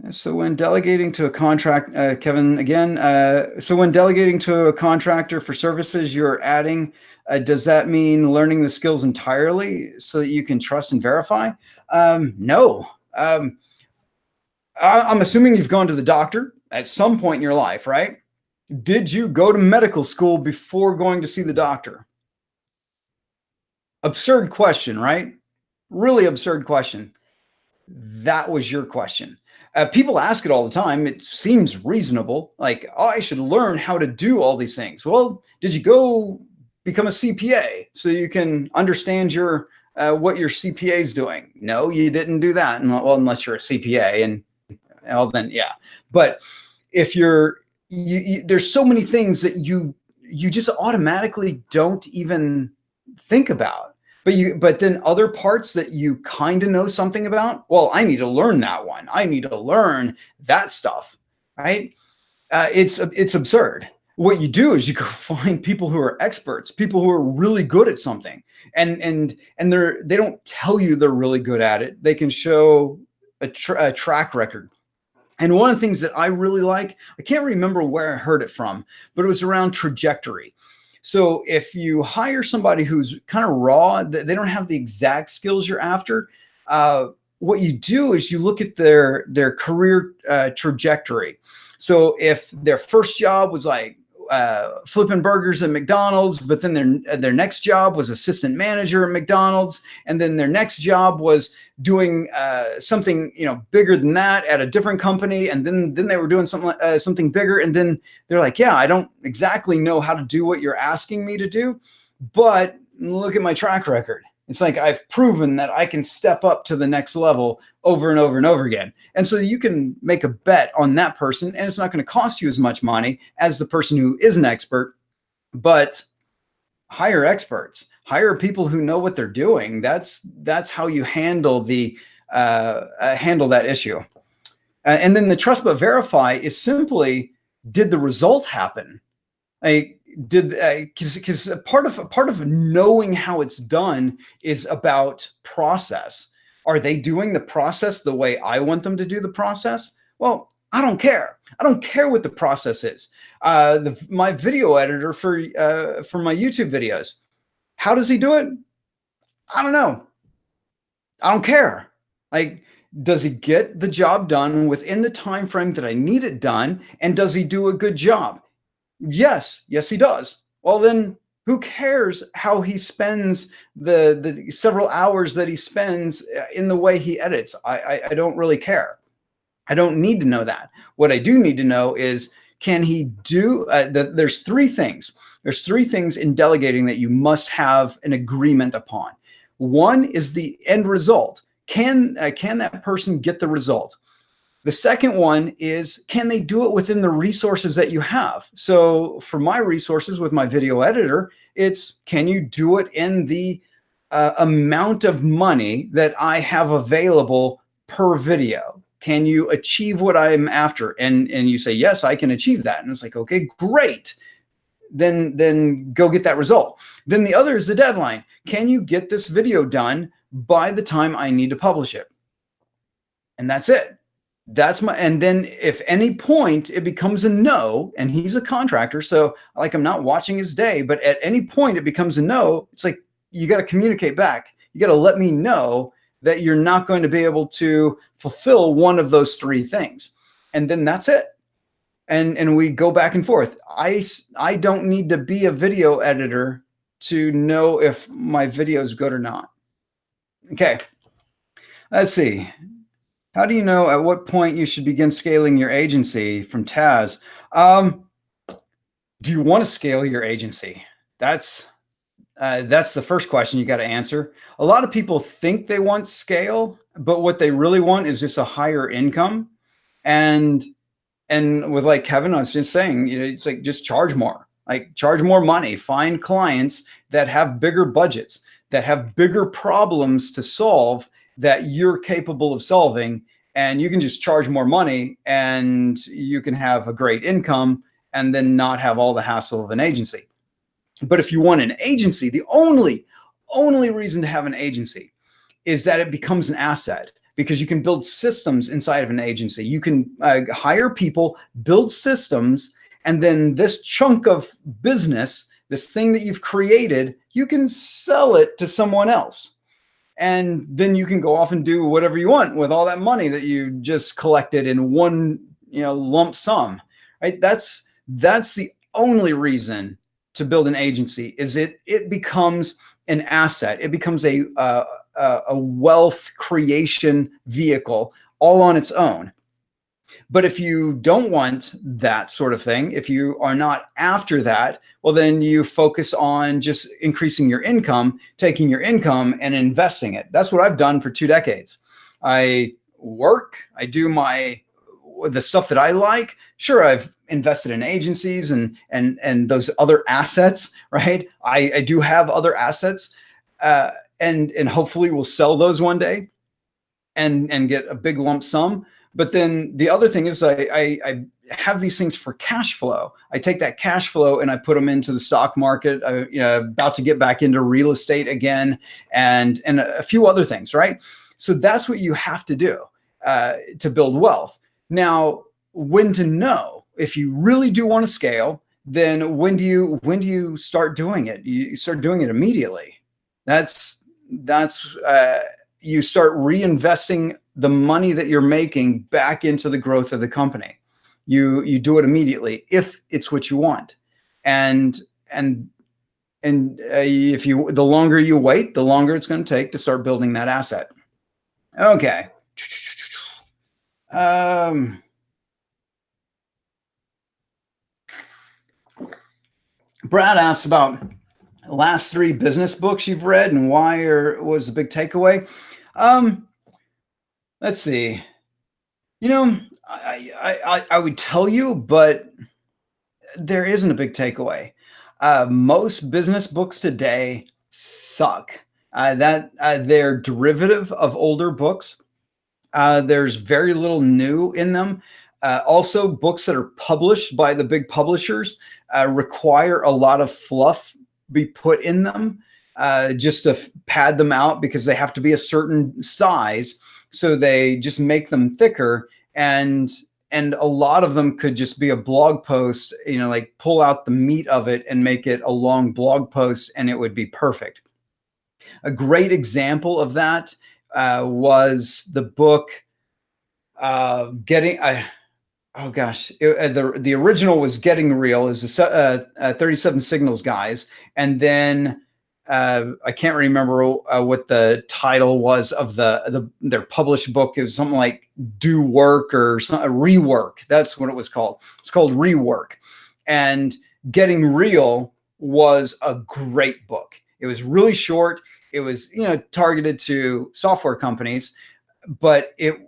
So when delegating to a contract, Kevin, again, so when delegating to a contractor for services you're adding, does that mean learning the skills entirely so that you can trust and verify? No. I'm assuming you've gone to the doctor at some point in your life, right? Did you go to medical school before going to see the doctor? Absurd question, right? Really absurd question. That was your question. People ask it all the time. It seems reasonable. Like, oh, I should learn how to do all these things. Well, did you go become a CPA so you can understand what your CPA is doing? No, you didn't do that. Well, unless you're a CPA, and well, then yeah. But if there's so many things that you just automatically don't even think about. But then other parts that you kind of know something about, well, I need to learn that one. I need to learn that stuff, right? It's absurd. What you do is you go find people who are experts, people who are really good at something, and they don't tell you they're really good at it. They can show a track record. And one of the things that I really like, I can't remember where I heard it from, but it was around trajectory. So if you hire somebody who's kind of raw, they don't have the exact skills you're after, what you do is you look at their career trajectory. So if their first job was like flipping burgers at McDonald's, but then their next job was assistant manager at McDonald's, and then their next job was doing something bigger than that at a different company, and then they were doing something bigger, and then they're like, yeah, I don't exactly know how to do what you're asking me to do, but look at my track record. It's like I've proven that I can step up to the next level over and over and over again. And so you can make a bet on that person, and it's not going to cost you as much money as the person who is an expert, but hire experts, hire people who know what they're doing. That's how you handle that issue. And then the trust but verify is simply, did the result happen? Because part of knowing how it's done is about process. Are they doing the process the way I want them to do the process? Well, I don't care. I don't care what the process is. My video editor for my YouTube videos, how does he do it? I don't know. I don't care. Like, does he get the job done within the time frame that I need it done? And does he do a good job? Yes, he does. Well, then who cares how he spends the several hours that he spends in the way he edits? I don't really care. I don't need to know that. What I do need to know is, can he do, there's three things. There's three things in delegating that you must have an agreement upon. One is the end result. Can that person get the result? The second one is, can they do it within the resources that you have? So for my resources with my video editor, it's, can you do it in the amount of money that I have available per video? Can you achieve what I'm after? And you say, yes, I can achieve that. And it's like, okay, great. Then go get that result. Then the other is the deadline. Can you get this video done by the time I need to publish it? And that's it. And then if any point it becomes a no, and he's a contractor, so like, I'm not watching his day, but at any point it becomes a no, it's like, you got to communicate back. You got to let me know that you're not going to be able to fulfill one of those three things. And then that's it. And we go back and forth. I don't need to be a video editor to know if my video is good or not. Okay, let's see. How do you know at what point you should begin scaling your agency? From Taz. Do you want to scale your agency? That's the first question you got to answer. A lot of people think they want scale, but what they really want is just a higher income. And with, like Kevin, I was just saying, it's like, just charge more. Like, charge more money. Find clients that have bigger budgets, that have bigger problems to solve, that you're capable of solving, and you can just charge more money and you can have a great income and then not have all the hassle of an agency. But if you want an agency, the only reason to have an agency is that it becomes an asset, because you can build systems inside of an agency. You can hire people, build systems, and then this chunk of business, this thing that you've created, you can sell it to someone else. And then you can go off and do whatever you want with all that money that you just collected in one, lump sum, right? That's the only reason to build an agency, is it becomes an asset. It becomes a wealth creation vehicle all on its own. But if you don't want that sort of thing, if you are not after that, well, then you focus on just increasing your income, taking your income and investing it. That's what I've done for 2 decades. I work, I do the stuff that I like. Sure, I've invested in agencies and those other assets, right? I do have other assets, and hopefully we'll sell those one day and get a big lump sum. But then the other thing is, I have these things for cash flow. I take that cash flow and I put them into the stock market. About to get back into real estate again, and a few other things, right? So that's what you have to do to build wealth. Now, when to know if you really do want to scale, then when do you start doing it? You start doing it immediately. That's you start reinvesting the money that you're making back into the growth of the company. You do it immediately if it's what you want. and and if the longer you wait, the longer it's going to take to start building that asset. Okay. Brad asks about the last 3 business books you've read and why, or was the big takeaway. Let's see. I would tell you, but there isn't a big takeaway. Most business books today suck. They're derivative of older books. There's very little new in them. Also, books that are published by the big publishers require a lot of fluff be put in them just to pad them out, because they have to be a certain size. So they just make them thicker, and a lot of them could just be a blog post, like pull out the meat of it and make it a long blog post, and it would be perfect. A great example of that was the book the original was Getting Real, is the 37 Signals guys, and then I can't remember what the title was of their published book. It was something like Do Work or Rework. That's what it was called. It's called Rework. And Getting Real was a great book. It was really short. It was targeted to software companies, but it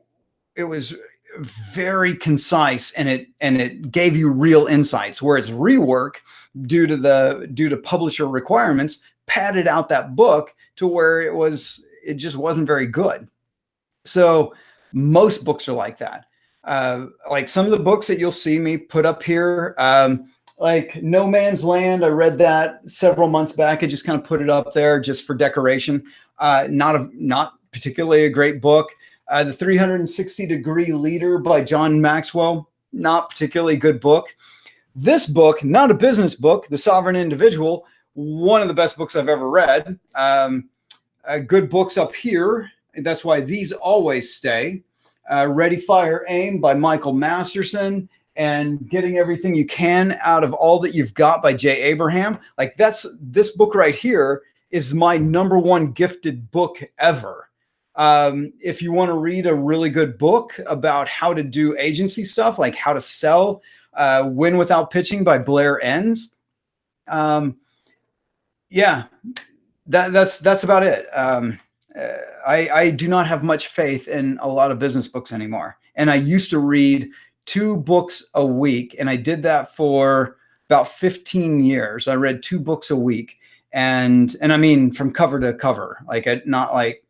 was very concise, and it gave you real insights. Whereas Rework, due to publisher requirements, padded out that book to where it just wasn't very good. So most books are like that. Like some of the books that you'll see me put up here, like No Man's Land. I read that several months back. I just kind of put it up there just for decoration. Not particularly a great book. The 360-Degree Leader by John Maxwell, not particularly good book. This book, not a business book, The Sovereign Individual, one of the best books I've ever read. Good books up here. That's why these always stay. Ready, Fire, Aim by Michael Masterson, and Getting Everything You Can Out of All That You've Got by Jay Abraham. Like this book right here is my #1 gifted book ever. If you want to read a really good book about how to do agency stuff, like how to sell, Win Without Pitching by Blair Enns. Yeah, that's about it. I do not have much faith in a lot of business books anymore. And I used to read 2 books a week, and I did that for about 15 years. I read 2 books a week, and I mean from cover to cover, not like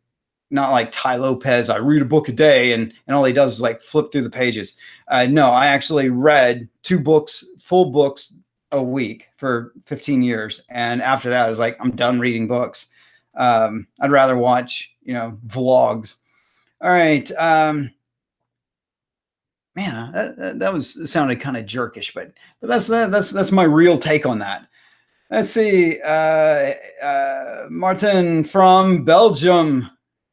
Ty Lopez. I read a book a day, and all he does is like flip through the pages. No, I actually read 2 books, full books a week for 15 years. And after that, I was like, I'm done reading books. I'd rather watch, vlogs. All right. Man, that sounded kind of jerkish, but that's my real take on that. Let's see. Martin from Belgium.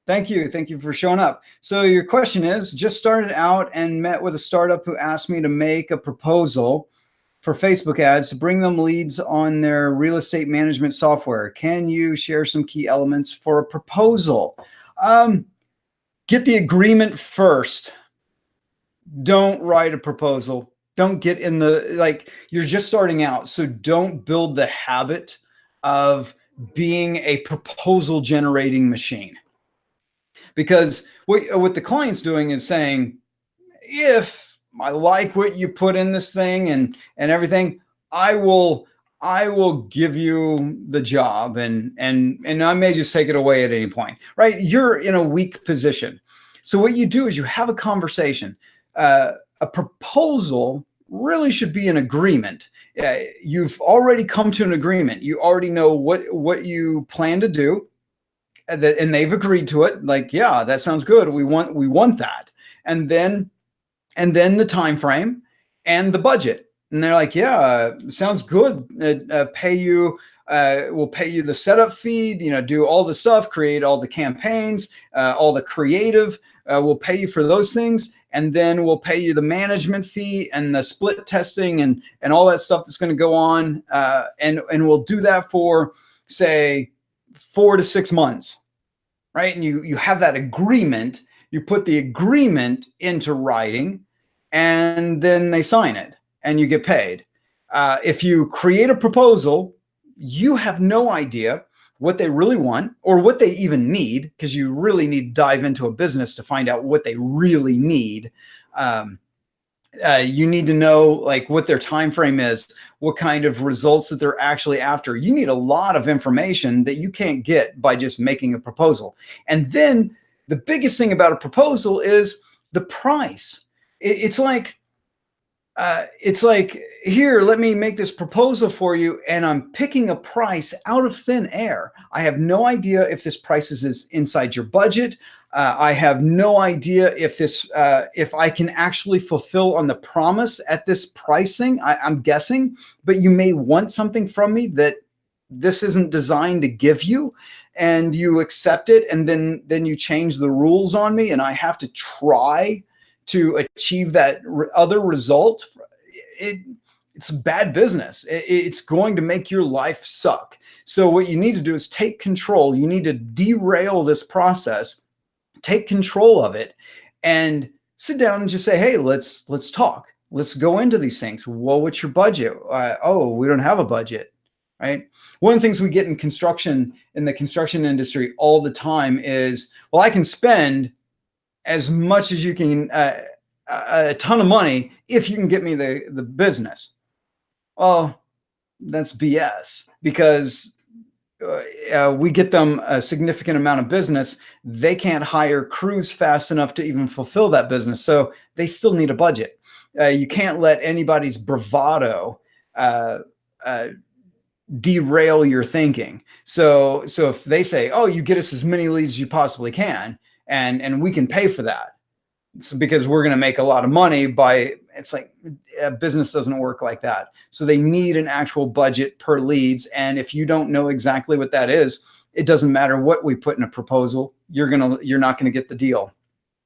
Thank you for showing up. So your question is, just started out and met with a startup who asked me to make a proposal for Facebook ads to bring them leads on their real estate management software. Can you share some key elements for a proposal? Get the agreement first. Don't write a proposal. Don't get in you're just starting out. So don't build the habit of being a proposal generating machine. Because what the client's doing is saying, if I like what you put in this thing and everything, I will give you the job, and I may just take it away at any point, right? You're in a weak position. So what you do is you have a conversation. A proposal really should be an agreement. You've already come to an agreement. You already know what you plan to do, and they've agreed to it. Like, yeah, that sounds good. We want that. And then the time frame and the budget. And they're like, yeah, sounds good. Pay you We'll pay you the setup fee, do all the stuff, create all the campaigns, all the creative. We'll pay you for those things. And then we'll pay you the management fee and the split testing and all that stuff that's going to go on. And we'll do that for, say, 4 to 6 months, right? And you have that agreement. You put the agreement into writing, and then they sign it, and you get paid. If you create a proposal, you have no idea what they really want or what they even need, because you really need to dive into a business to find out what they really need. You need to know like what their time frame is, what kind of results that they're actually after. You need a lot of information that you can't get by just making a proposal. And then the biggest thing about a proposal is the price. It's like, here, let me make this proposal for you, and I'm picking a price out of thin air. I have no idea if this price is inside your budget. I have no idea if I can actually fulfill on the promise at this pricing. I'm guessing, but you may want something from me that this isn't designed to give you, and you accept it, and then you change the rules on me, and I have to try to achieve that other result. It's bad business. It's going to make your life suck. So what you need to do is take control. You need to derail this process, take control of it, and sit down and just say, hey, let's talk. Let's go into these things. Well, what's your budget? Oh, we don't have a budget, right? One of the things we get in the construction industry all the time is, well, I can spend as much as you can, a ton of money, if you can get me the business. Oh, that's BS, because we get them a significant amount of business. They can't hire crews fast enough to even fulfill that business. So they still need a budget. You can't let anybody's bravado derail your thinking. So if they say, oh, you get us as many leads as you possibly can, and we can pay for that, it's because we're going to make a lot of money it's like business doesn't work like that. So they need an actual budget per leads. And if you don't know exactly what that is, it doesn't matter what we put in a proposal. You're not going to get the deal,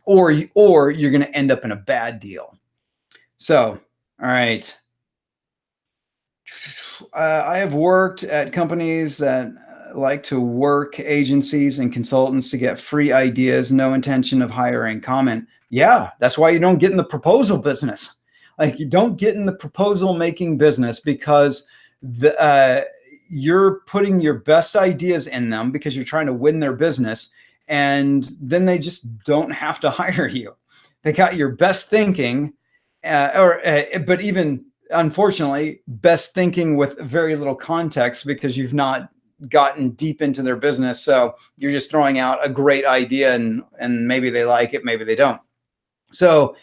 or you're going to end up in a bad deal. So, all right. I have worked at companies that like to work agencies and consultants to get free ideas, no intention of hiring. Comment. Yeah, that's why you don't get in the proposal business. Like, you don't get in the proposal making business because you're putting your best ideas in them because you're trying to win their business, and then they just don't have to hire you. They got your best thinking, but even unfortunately, best thinking with very little context, because you've not gotten deep into their business. So you're just throwing out a great idea, and maybe they like it, maybe they don't. So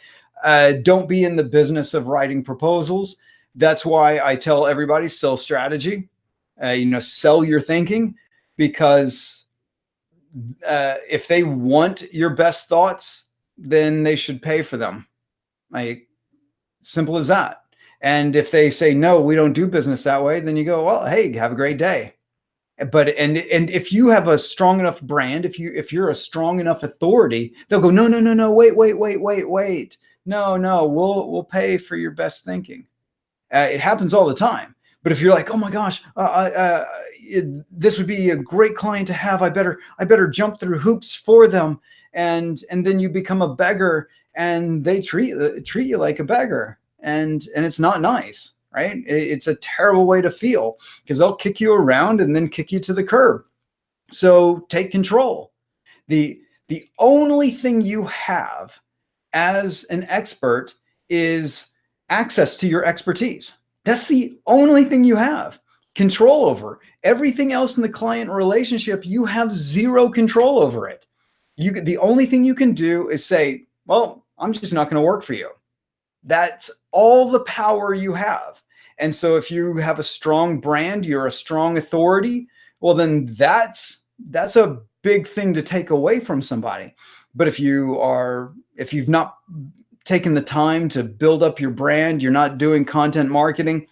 don't be in the business of writing proposals. That's why I tell everybody, sell strategy, sell your thinking, because if they want your best thoughts, then they should pay for them. Like, simple as that. And if they say, no, we don't do business that way, then you go, well, hey, have a great day. But and if you have a strong enough brand, if you're a strong enough authority, they'll go, no, wait. No, we'll pay for your best thinking. It happens all the time. But if you're like, oh my gosh, this would be a great client to have, I better jump through hoops for them, and then you become a beggar, and they treat you like a beggar, and it's not nice. Right? It's a terrible way to feel, because they'll kick you around and then kick you to the curb. So take control. The only thing you have as an expert is access to your expertise. That's the only thing you have control over. Everything else in the client relationship, you have zero control over it. The only thing you can do is say, well, I'm just not going to work for you. That's all the power you have. And so if you have a strong brand, you're a strong authority, well, then that's a big thing to take away from somebody. But if you've not taken the time to build up your brand, you're not doing content marketing,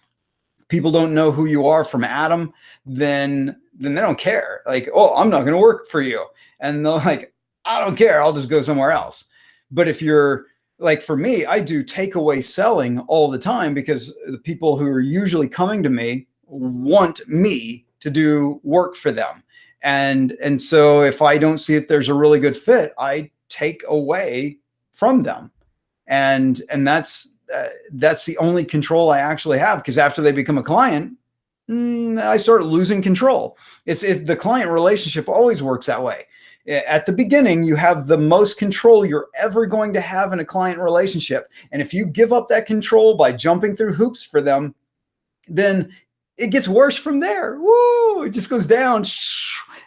people don't know who you are from Adam, then they don't care. Like, oh, I'm not going to work for you. And they're like, I don't care. I'll just go somewhere else. But if you're like, for me, I do takeaway selling all the time because the people who are usually coming to me want me to do work for them. And so if I don't see if there's a really good fit, I take away from them. And that's the only control I actually have, because after they become a client, I start losing control. It's the client relationship always works that way. At the beginning, you have the most control you're ever going to have in a client relationship. And if you give up that control by jumping through hoops for them, then it gets worse from there. Woo! It just goes down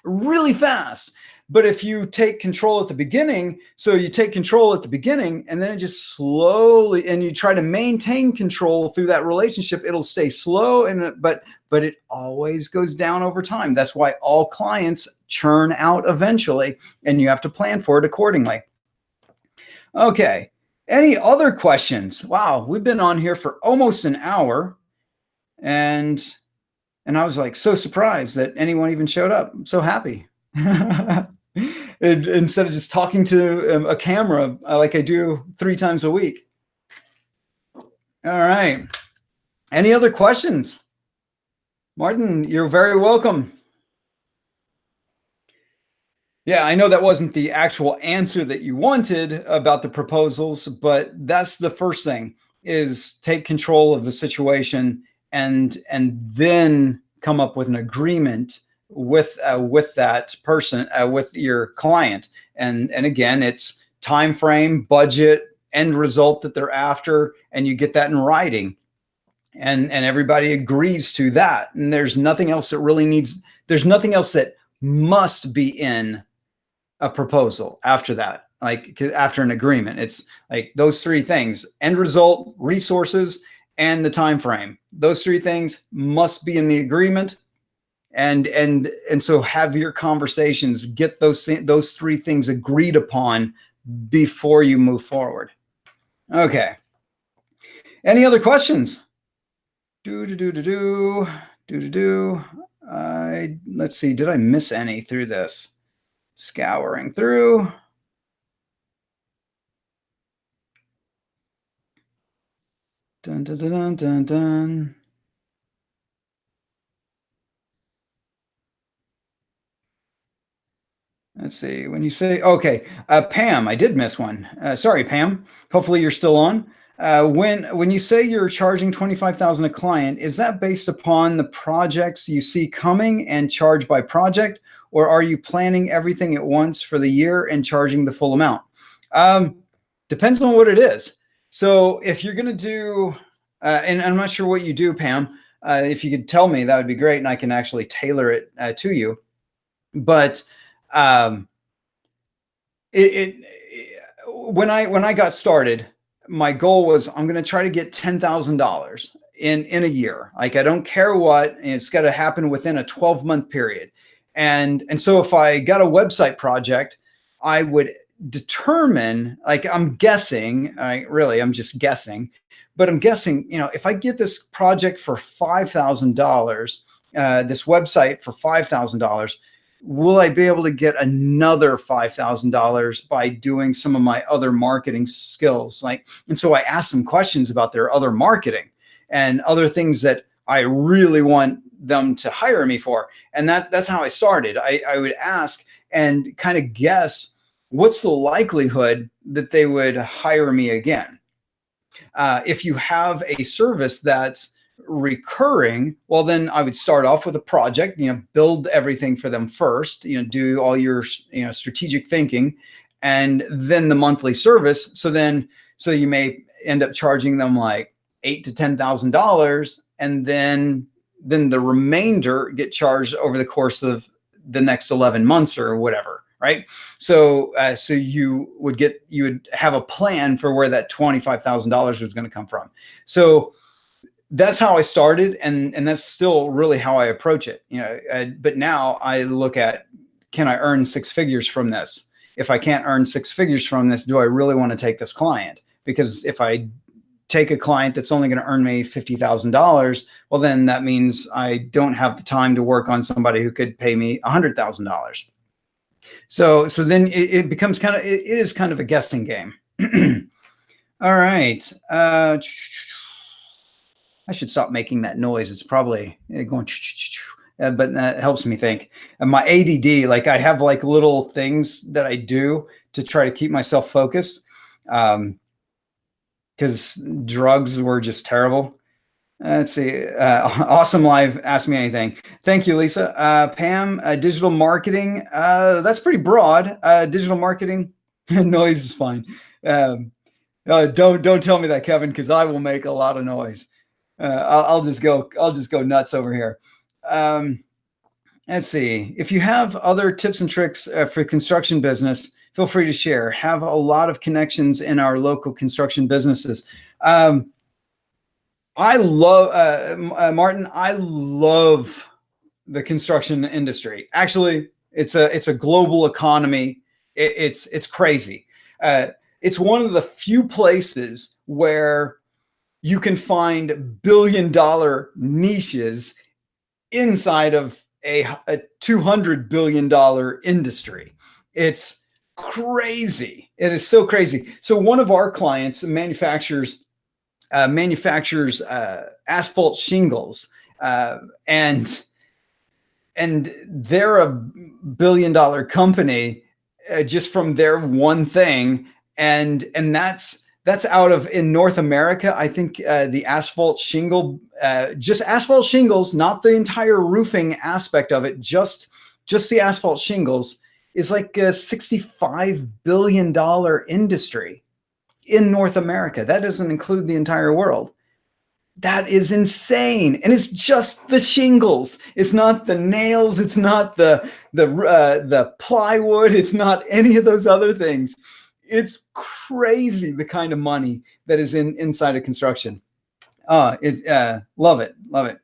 really fast. But if you take control at the beginning, so you take control at the beginning and then it just slowly, and you try to maintain control through that relationship, it'll stay slow, but it always goes down over time. That's why all clients churn out eventually, and you have to plan for it accordingly. Okay. Any other questions? Wow, we've been on here for almost an hour, and I was like so surprised that anyone even showed up. I'm so happy. Instead of just talking to a camera like I do 3 times a week. All right. Any other questions? Martin, you're very welcome. Yeah, I know that wasn't the actual answer that you wanted about the proposals, but that's the first thing, is take control of the situation and then come up with an agreement with that person, with your client. And again, it's time frame, budget, end result that they're after, and you get that in writing. And everybody agrees to that. And there's nothing else that must be in a proposal after that. Like after an agreement, it's like those 3 things: end result, resources, and the time frame. Those 3 things must be in the agreement. And so have your conversations, get those 3 things agreed upon before you move forward. Okay. Any other questions? Let's see. Did I miss any through this? Scouring through. Dun, dun, dun, dun, dun, dun. Let's see. When you say, okay, Pam, I did miss one. Sorry, Pam. Hopefully you're still on. When you say you're charging $25,000 a client, is that based upon the projects you see coming and charge by project, or are you planning everything at once for the year and charging the full amount? Depends on what it is. So if you're going to do, and I'm not sure what you do, Pam, if you could tell me, that would be great, and I can actually tailor it to you. But when I got started, my goal was, I'm going to try to get $10,000 in a year. Like, I don't care what, and it's got to happen within a 12-month period. And so if I got a website project, I would determine, like, I'm guessing, I'm just guessing, but I'm guessing, if I get this project for $5,000, this website for $5,000, will I be able to get another $5,000 by doing some of my other marketing skills? And so I asked some questions about their other marketing and other things that I really want them to hire me for. And that's how I started. I would ask and kind of guess, what's the likelihood that they would hire me again? If you have a service that's recurring, well, then I would start off with a project, build everything for them first, do all your, strategic thinking, and then the monthly service. So you may end up charging them like $8,000 to $10,000, and then the remainder get charged over the course of the next 11 months or whatever. Right. So you would have a plan for where that $25,000 was going to come from. So that's how I started. And that's still really how I approach it. But now I look at, can I earn 6 figures from this? If I can't earn 6 figures from this, do I really want to take this client? Because if I take a client that's only going to earn me $50,000, well, then that means I don't have the time to work on somebody who could pay me $100,000. So then it becomes it is kind of a guessing game. All right. I should stop making that noise. It's probably going, but that helps me think. And my ADD, like I have like little things that I do to try to keep myself focused. Because drugs were just terrible. Let's see. Awesome Live, Ask Me Anything. Thank you, Lisa. Pam, digital marketing. That's pretty broad. Digital marketing, noise is fine. Don't tell me that, Kevin, because I will make a lot of noise. I'll just go nuts over here. Let's see. If you have other tips and tricks for construction business, feel free to share. Have a lot of connections in our local construction businesses. I love, Martin, I love the construction industry. Actually, it's a global economy. It's crazy. It's one of the few places where you can find billion-dollar niches inside of a $200 billion industry. It's crazy. It is so crazy. So one of our clients manufactures asphalt shingles, and they're a billion-dollar company just from their one thing, and that's out of, in North America, I think the asphalt shingle, just asphalt shingles, not the entire roofing aspect of it, just the asphalt shingles is like a $65 billion industry in North America. That doesn't include the entire world. That is insane. And it's just the shingles. It's not the nails. It's not the plywood. It's not any of those other things. It's crazy the kind of money that is inside of construction. Love it. Love it.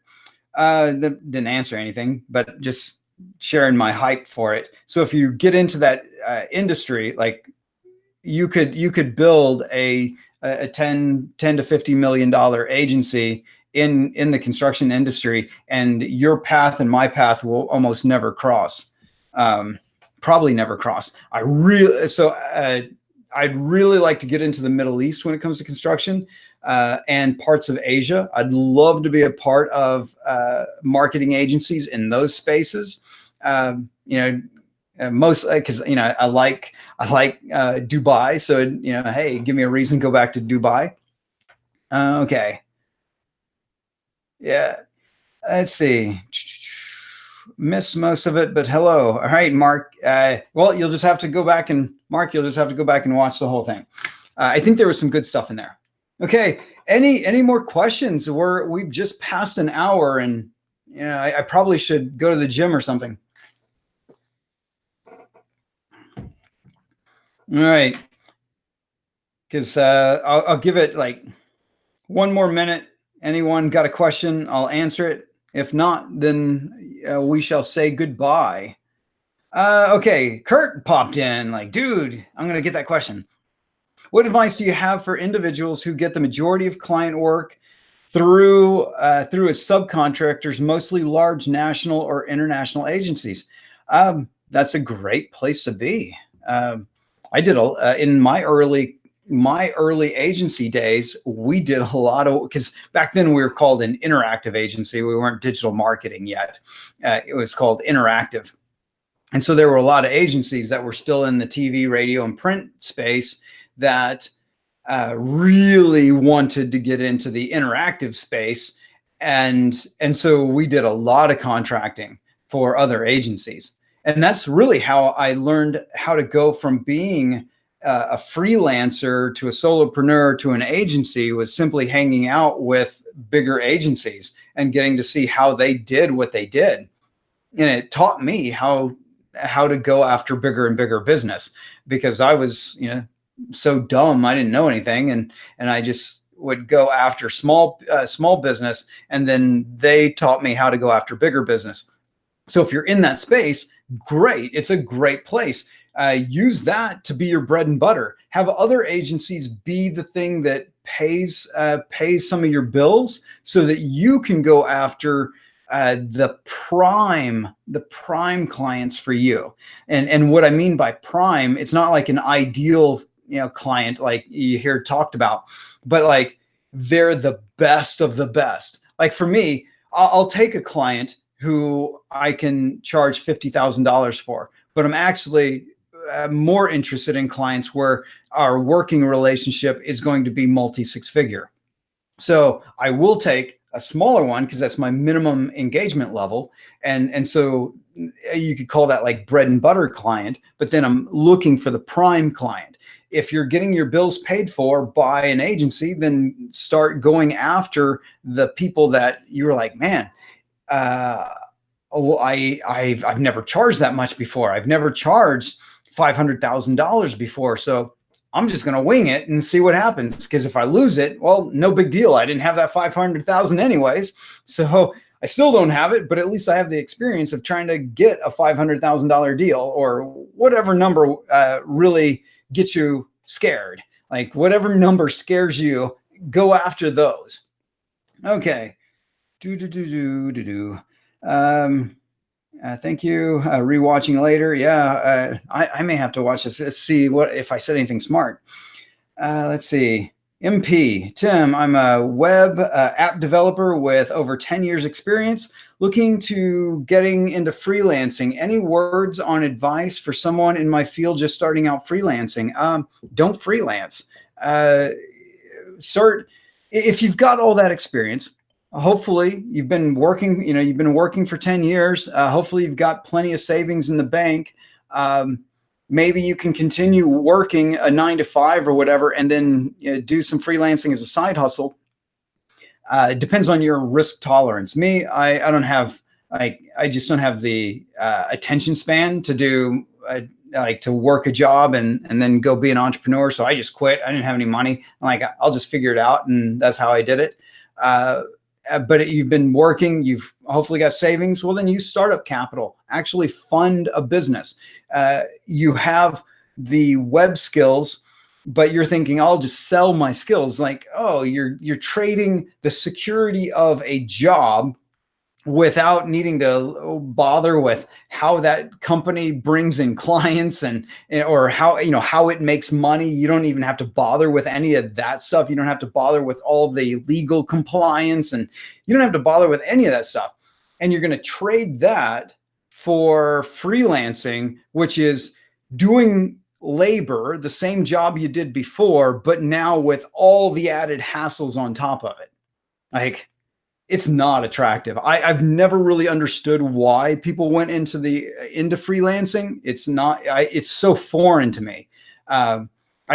Didn't answer anything, but just sharing my hype for it. So if you get into that industry, like you could build a 10 to $50 million agency in the construction industry, and your path and my path will almost never cross. Probably never cross. I'd really like to get into the Middle East when it comes to construction, and parts of Asia. I'd love to be a part of marketing agencies in those spaces. Mostly because I like Dubai. So hey, give me a reason to go back to Dubai. Okay. Yeah. Let's see. Missed most of it, but hello. All right, Mark. Well, you'll just have to go back and watch the whole thing. I think there was some good stuff in there. Okay. Any more questions? We've just passed an hour, and I probably should go to the gym or something. All right. Because I'll give it like one more minute. Anyone got a question? I'll answer it. If not, then we shall say goodbye. Okay, Kurt popped in like, dude, I'm going to get that question. What advice do you have for individuals who get the majority of client work through as subcontractors, mostly large national or international agencies? That's a great place to be. I did in my early agency days, we did a lot of, because back then we were called an interactive agency. We weren't digital marketing yet. It was called interactive. And so there were a lot of agencies that were still in the TV, radio, and print space that really wanted to get into the interactive space. And so we did a lot of contracting for other agencies. And that's really how I learned how to go from being a freelancer to a solopreneur to an agency, was simply hanging out with bigger agencies and getting to see how they did what they did. And it taught me how to go after bigger and bigger business, because I was, so dumb. I didn't know anything. And I just would go after small business. And then they taught me how to go after bigger business. So if you're in that space, great. It's a great place. Use that to be your bread and butter. Have other agencies be the thing that pays some of your bills so that you can go after the prime clients for you. And what I mean by prime, it's not like an ideal, client like you hear talked about, but like they're the best of the best. Like for me, I'll take a client who I can charge $50,000 for, but I'm actually more interested in clients where our working relationship is going to be multi six figure. So I will take a smaller one because that's my minimum engagement level. And so you could call that like bread and butter client, but then I'm looking for the prime client. If you're getting your bills paid for by an agency, then start going after the people that you're like, man, I've never charged that much before. I've never charged $500,000 before. So I'm just going to wing it and see what happens. Because if I lose it, well, no big deal. I didn't have that 500,000 anyways. So I still don't have it, but at least I have the experience of trying to get a $500,000 deal or whatever number really gets you scared. Like whatever number scares you, go after those. Okay. Thank you. Rewatching later. Yeah, I may have to watch this. Let's see what if I said anything smart. Let's see. MP Tim, I'm a web app developer with over 10 years experience, looking to getting into freelancing. Any words on advice for someone in my field just starting out freelancing? Don't freelance. Start if you've got all that experience. Hopefully you've been working for 10 years. Hopefully you've got plenty of savings in the bank. Maybe you can continue working a 9 to 5 or whatever, and then do some freelancing as a side hustle. It depends on your risk tolerance. Me, I don't have, I just don't have the attention span to do like to work a job and then go be an entrepreneur. So I just quit. I didn't have any money. I'm like, I'll just figure it out. And that's how I did it. But you've been working, you've hopefully got savings. Well, then use startup capital, actually fund a business. You have the web skills, but you're thinking, I'll just sell my skills. Like, oh, you're trading the security of a job without needing to bother with how that company brings in clients or how it makes money. You don't even have to bother with any of that stuff. You don't have to bother with all the legal compliance, and you don't have to bother with any of that stuff. And you're going to trade that for freelancing, which is doing labor, the same job you did before, but now with all the added hassles on top of it. Like, it's not attractive. I've never really understood why people went into freelancing. It's so foreign to me. I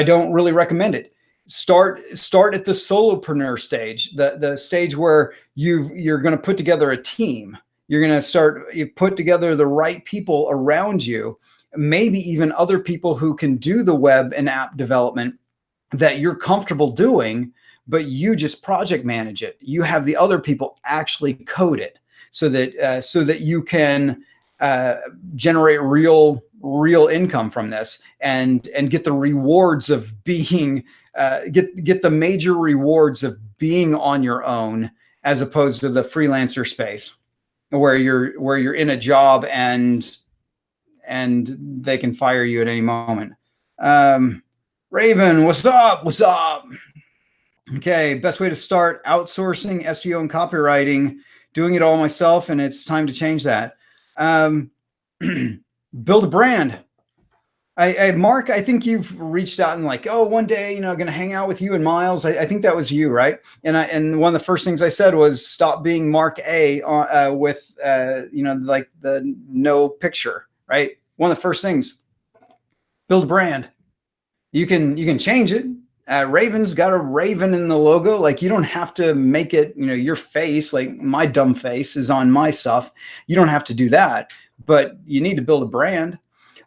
don't really recommend it. Start at the solopreneur stage, the stage where you're going to put together a team. You're going to put together the right people around you, maybe even other people who can do the web and app development that you're comfortable doing, but you just project manage it. You have the other people actually code it so that you can generate real income from this and get the rewards of being get the major rewards of being on your own, as opposed to the freelancer space where you're in a job and they can fire you at any moment. Raven, what's up? What's up? Okay, best way to start: outsourcing SEO and copywriting, doing it all myself, and it's time to change that. Build a brand. Mark, I think you've reached out and like, oh, one day, going to hang out with you and Miles. I think that was you, right? And one of the first things I said was stop being Mark A with like the no picture, right? One of the first things. Build a brand. You can change it. Raven's got a raven in the logo. Like, you don't have to make it, your face, like my dumb face is on my stuff. You don't have to do that, but you need to build a brand.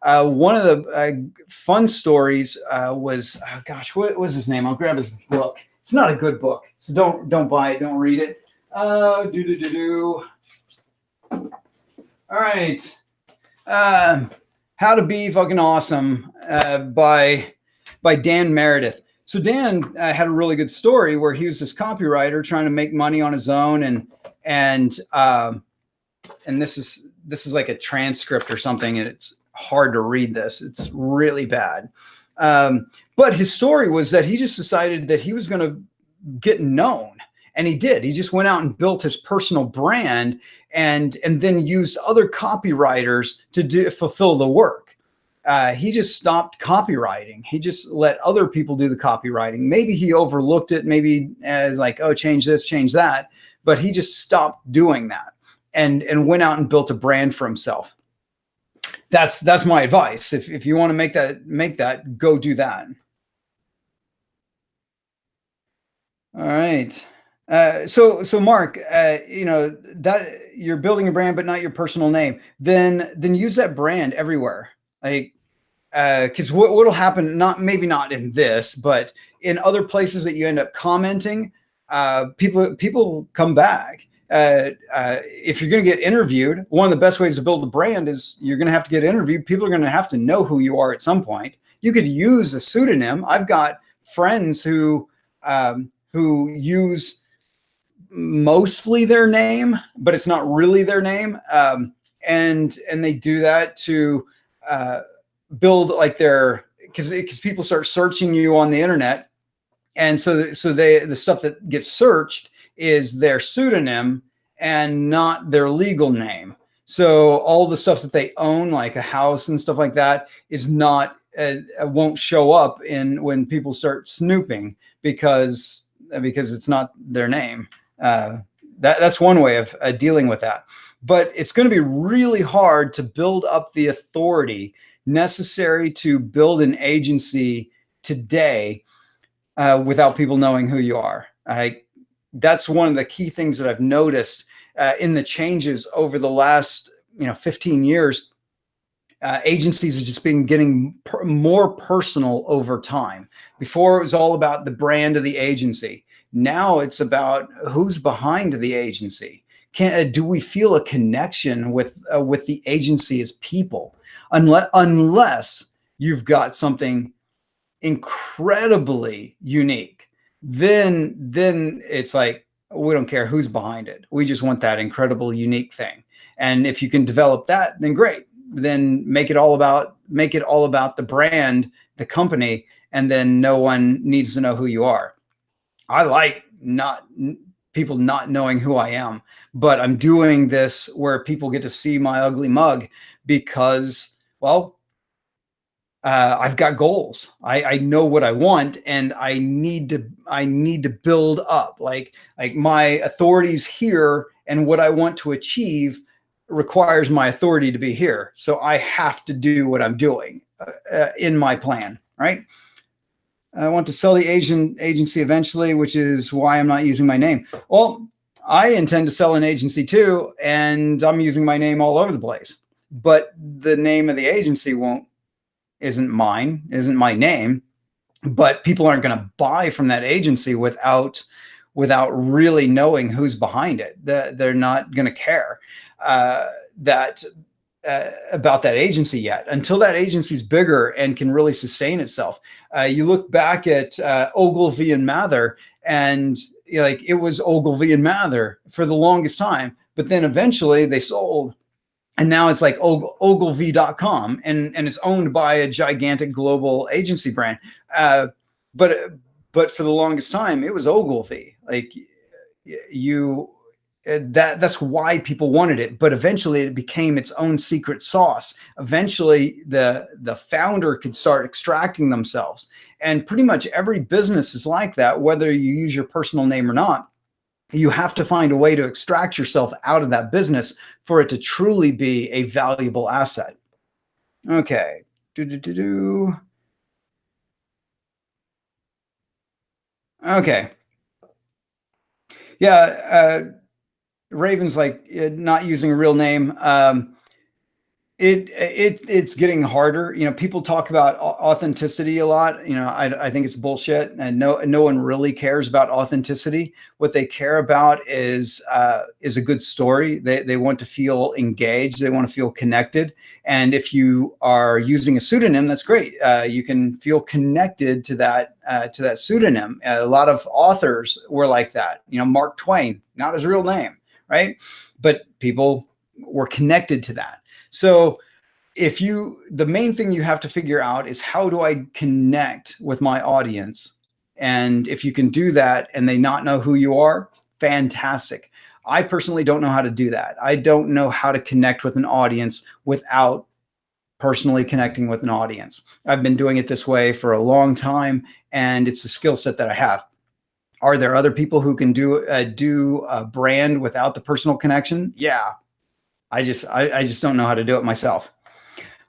One of the fun stories was, oh gosh, what was his name? I'll grab his book. It's not a good book, so don't buy it. Don't read it. All right. How to Be Fucking Awesome by Dan Meredith. So Dan had a really good story where he was this copywriter trying to make money on his own, and this is like a transcript or something, and it's hard to read this. It's really bad. But his story was that he just decided that he was going to get known. And he did. He just went out and built his personal brand and then used other copywriters to fulfill the work. He just stopped copywriting. He just let other people do the copywriting. Maybe he overlooked it, maybe as like, oh, change this, change that. But he just stopped doing that and went out and built a brand for himself. That's my advice. If you want to make that, go do that. All right. So Mark, that you're building a brand, but not your personal name. Then use that brand everywhere. Like, because what'll happen? Maybe not in this, but in other places that you end up commenting, people come back. If you're going to get interviewed, one of the best ways to build a brand is you're going to have to get interviewed. People are going to have to know who you are at some point. You could use a pseudonym. I've got friends who use mostly their name, but it's not really their name. And they do that to build like because people start searching you on the internet. And so the stuff that gets searched is their pseudonym and not their legal name. So all the stuff that they own, like a house and stuff like that, is not won't show up when people start snooping because it's not their name. That's one way of dealing with that. But it's going to be really hard to build up the authority necessary to build an agency today without people knowing who you are. That's one of the key things that I've noticed in the changes over the last 15 years. Agencies have just been getting more personal over time. Before, it was all about the brand of the agency. Now it's about who's behind the agency. Do we feel a connection with the agency as people? Unless you've got something incredibly unique, then it's like, we don't care who's behind it. We just want that incredible, unique thing. And if you can develop that, then great. Then make it all about the brand, the company, and then no one needs to know who you are. I like people not knowing who I am, but I'm doing this where people get to see my ugly mug because, well, I've got goals. I know what I want, and I need to build up. Like my authority's here, and what I want to achieve requires my authority to be here. So I have to do what I'm doing in my plan, right? I want to sell the agency eventually, which is why I'm not using my name. Well, I intend to sell an agency too, and I'm using my name all over the place. But the name of the agency isn't my name. But people aren't going to buy from that agency without really knowing who's behind it. They're not going to care about that agency yet until that agency's bigger and can really sustain itself. You look back at Ogilvy and Mather, and it was Ogilvy and Mather for the longest time, but then eventually they sold. And now it's like Ogilvy.com, and it's owned by a gigantic global agency brand. But for the longest time, it was Ogilvy. That's why people wanted it. But eventually, it became its own secret sauce. Eventually, the founder could start extracting themselves. And pretty much every business is like that, whether you use your personal name or not. You have to find a way to extract yourself out of that business for it to truly be a valuable asset. Okay. Okay. Yeah. Raven's like not using a real name. It's getting harder. People talk about authenticity a lot. I think it's bullshit, and no one really cares about authenticity. What they care about is a good story. They want to feel engaged. They want to feel connected. And if you are using a pseudonym, that's great. You can feel connected to that pseudonym. A lot of authors were like that. Mark Twain, not his real name, right? But people were connected to that. So the main thing you have to figure out is, how do I connect with my audience? And if you can do that and they not know who you are, fantastic. I personally don't know how to do that. I don't know how to connect with an audience without personally connecting with an audience. I've been doing it this way for a long time, and it's a skill set that I have. Are there other people who can do a brand without the personal connection? Yeah. I just don't know how to do it myself.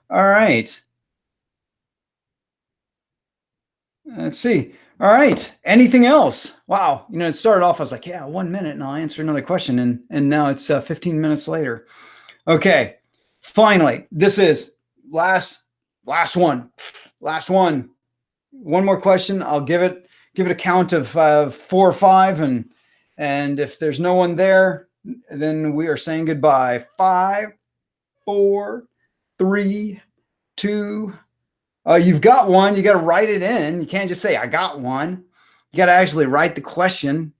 All right. Let's see. All right. Anything else? Wow. It started off, I was like, yeah, 1 minute and I'll answer another question. And now it's 15 minutes later. Okay. Finally, this is last one. One more question. I'll give it a count of 4 or 5. And if there's no one there, then we are saying goodbye. 5, 4, 3, 2. You've got one. You got to write it in. You can't just say, I got one. You got to actually write the question.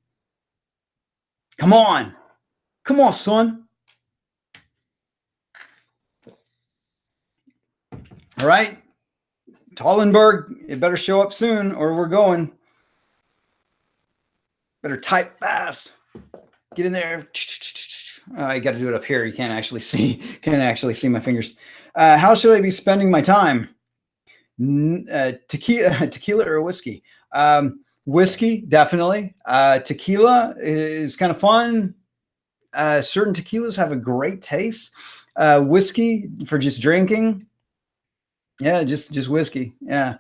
Come on, son. All right. Tollenberg, it better show up soon or we're going. Better type fast. Get in there. I got to do it up here. You can't actually see my fingers. How should I be spending my time? Tequila or whiskey? Whiskey, definitely. Tequila is kind of fun. Certain tequilas have a great taste. Whiskey for just drinking. Yeah, just whiskey. Yeah.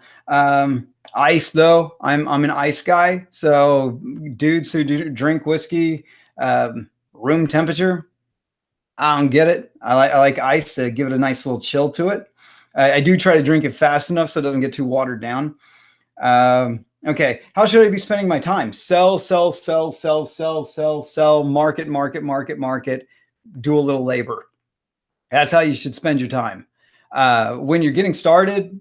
Ice though. I'm an ice guy. So dudes who do drink whiskey, room temperature, I don't get it. I like ice to give it a nice little chill to it. I do try to drink it fast enough so it doesn't get too watered down. Okay. How should I be spending my time? Sell, market, do a little labor. That's how you should spend your time. When you're getting started,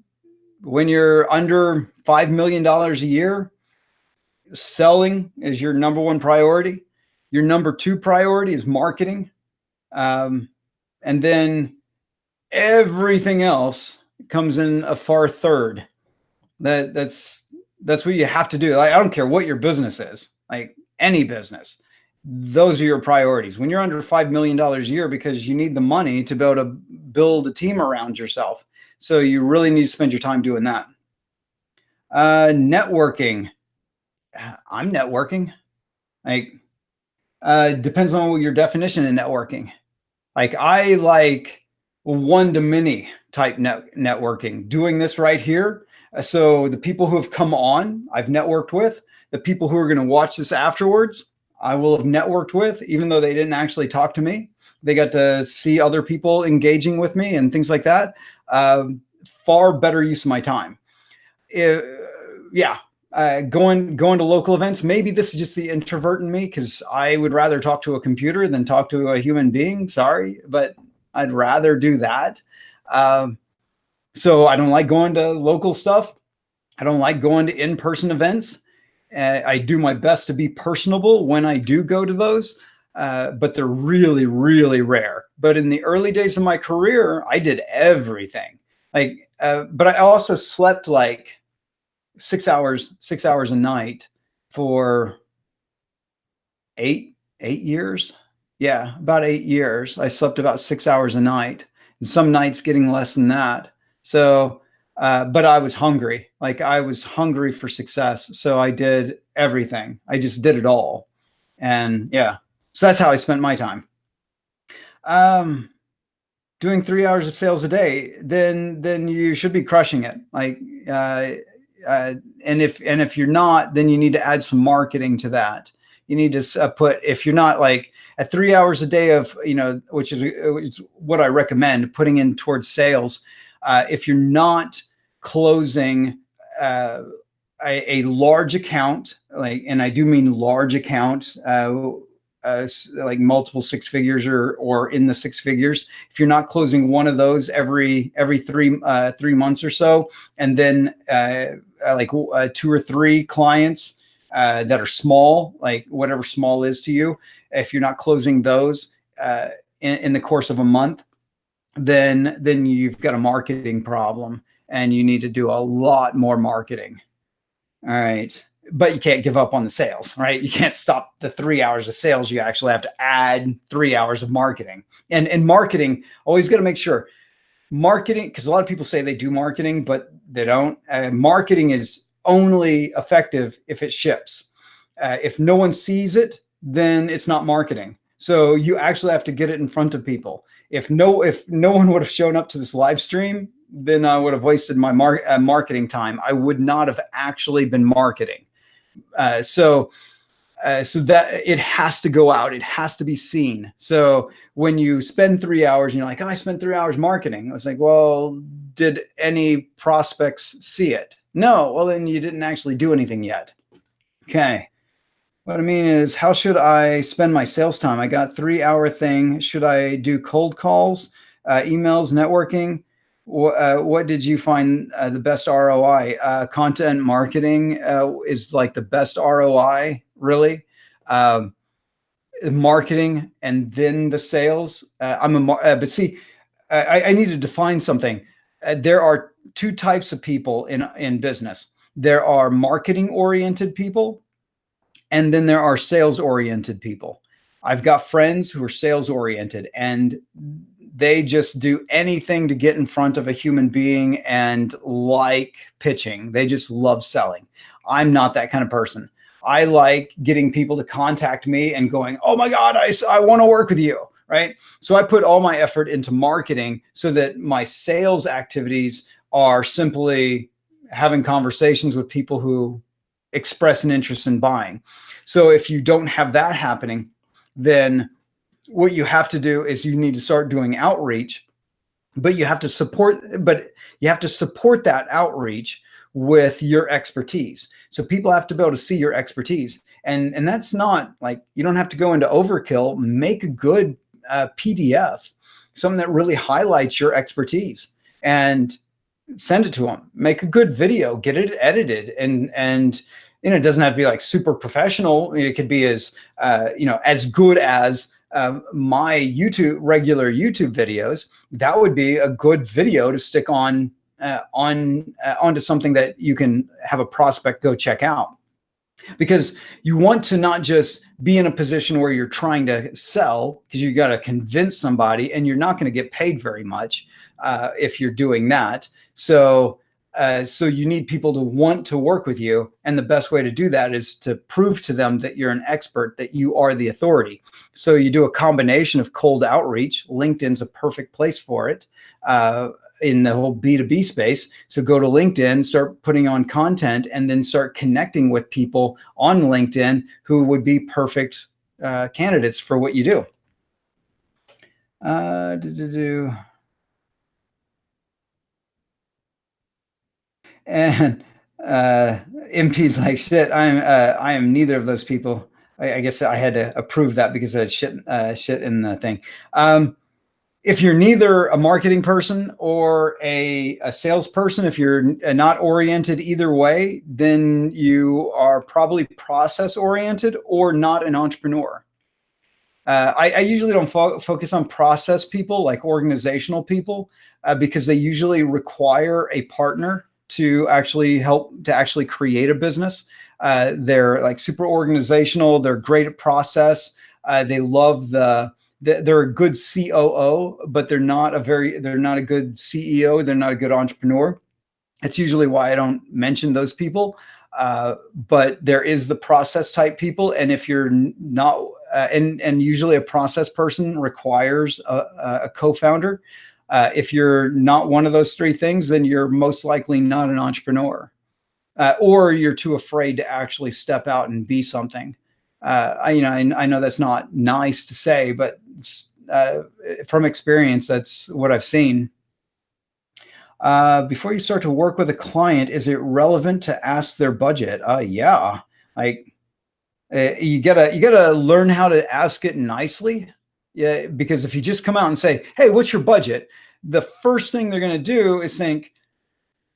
when you're under $5 million a year, selling is your number 1 priority. Your number 2 priority is marketing. And then everything else comes in a far third. That's what you have to do. Like, I don't care what your business is, like any business. Those are your priorities. When you're under $5 million a year, because you need the money to be able to build a team around yourself. So you really need to spend your time doing that. Networking. I'm networking. Like, depends on your definition of networking. Like, I like one-to-many type networking. Doing this right here. So the people who have come on, I've networked with. The people who are going to watch this afterwards, I will have networked with, even though they didn't actually talk to me. They got to see other people engaging with me and things like that. Far better use of my time. Going to local events. Maybe this is just the introvert in me, because I would rather talk to a computer than talk to a human being. Sorry, but I'd rather do that. So I don't like going to local stuff. I don't like going to in-person events. I do my best to be personable when I do go to those, but they're really, really rare. But in the early days of my career, I did everything. But I also slept like 6 hours a night for eight years. Yeah, about 8 years. I slept about 6 hours a night, and some nights getting less than that. So, but I was hungry. Like, I was hungry for success. So I did everything. I just did it all. And yeah, so that's how I spent my time. Doing 3 hours of sales a day, then you should be crushing it. Like, and if you're not, then you need to add some marketing to that, You need to put, if you're not like at 3 hours a day of, which is what I recommend putting in towards sales. If you're not closing a large account, and I do mean large account, like multiple six figures or in the six figures. If you're not closing one of those every 3 months or so, and then like 2 or 3 clients that are small, like whatever small is to you, if you're not closing those in the course of a month, then you've got a marketing problem, and you need to do a lot more marketing. All right. But you can't give up on the sales, right? You can't stop the 3 hours of sales. You actually have to add 3 hours of marketing. And marketing, always got to make sure marketing, because a lot of people say they do marketing, but they don't. Marketing is only effective if it ships. If no one sees it, then it's not marketing. So you actually have to get it in front of people. If no one would have shown up to this live stream, then I would have wasted my marketing time. I would not have actually been marketing. So that it has to go out. It has to be seen. So when you spend 3 hours and you're like, oh, I spent 3 hours marketing. I was like, well, did any prospects see it? No. Well, then you didn't actually do anything yet. Okay. What I mean is, how should I spend my sales time? I got 3 hour thing. Should I do cold calls, emails, networking? What did you find the best ROI? Content marketing is like the best ROI, really. Marketing and then the sales. But see, I need to define something. There are 2 types of people in business. There are marketing oriented people, and then there are sales oriented people. I've got friends who are sales oriented, and they just do anything to get in front of a human being and like pitching. They just love selling. I'm not that kind of person. I like getting people to contact me and going, oh my God, I want to work with you, right? So I put all my effort into marketing so that my sales activities are simply having conversations with people who express an interest in buying. So if you don't have that happening, then what you have to do is you need to start doing outreach, but you have to support that outreach with your expertise. So people have to be able to see your expertise. And that's not like, you don't have to go into overkill. Make a good PDF, something that really highlights your expertise, and send it to them. Make a good video, get it edited, and it doesn't have to be like super professional. It could be as as good as my regular YouTube videos. That would be a good video to stick onto something that you can have a prospect go check out. Because you want to not just be in a position where you're trying to sell, because you got to convince somebody, and you're not going to get paid very much if you're doing that. So you need people to want to work with you. And the best way to do that is to prove to them that you're an expert, that you are the authority. So you do a combination of cold outreach. LinkedIn's a perfect place for it in the whole B2B space. So go to LinkedIn, start putting on content, and then start connecting with people on LinkedIn who would be perfect candidates for what you do. And MP's like, shit, I am neither of those people. I guess I had to approve that because I had shit in the thing. If you're neither a marketing person or a salesperson, if you're not oriented either way, then you are probably process oriented or not an entrepreneur. I usually don't focus on process people, like organizational people, because they usually require a partner to actually help to actually create a business. They're like super organizational. They're great at process. They love they're a good COO, but they're not a good CEO. They're not a good entrepreneur. That's usually why I don't mention those people. But there is the process type people. And if you're not, and usually a process person requires a co-founder. If you're not one of those 3 things, then you're most likely not an entrepreneur, or you're too afraid to actually step out and be something. I know that's not nice to say, but from experience, that's what I've seen. Before you start to work with a client, is it relevant to ask their budget? Yeah, like you gotta learn how to ask it nicely. Yeah, because if you just come out and say, "Hey, what's your budget?" the first thing they're gonna do is think,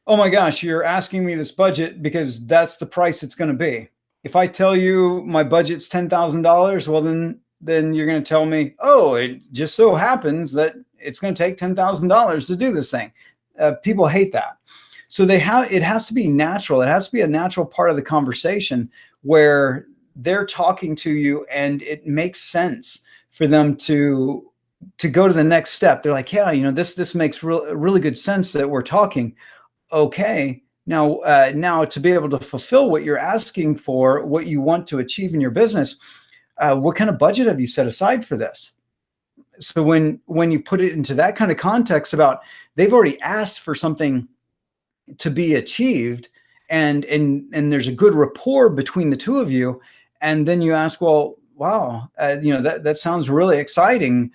"Oh my gosh, you're asking me this budget because that's the price it's going to be." If I tell you my budget's $10,000, well, then you're going to tell me, "Oh, it just so happens that it's going to take $10,000 to do this thing." People hate that. So it has to be natural. It has to be a natural part of the conversation where they're talking to you and it makes sense for them to go to the next step. They're like, "Yeah, this makes really good sense that we're talking. Okay, now to be able to fulfill what you're asking for, what you want to achieve in your business, what kind of budget have you set aside for this?" So when you put it into that kind of context about they've already asked for something to be achieved, and there's a good rapport between the two of you, and then you ask, "Well, wow, that sounds really exciting.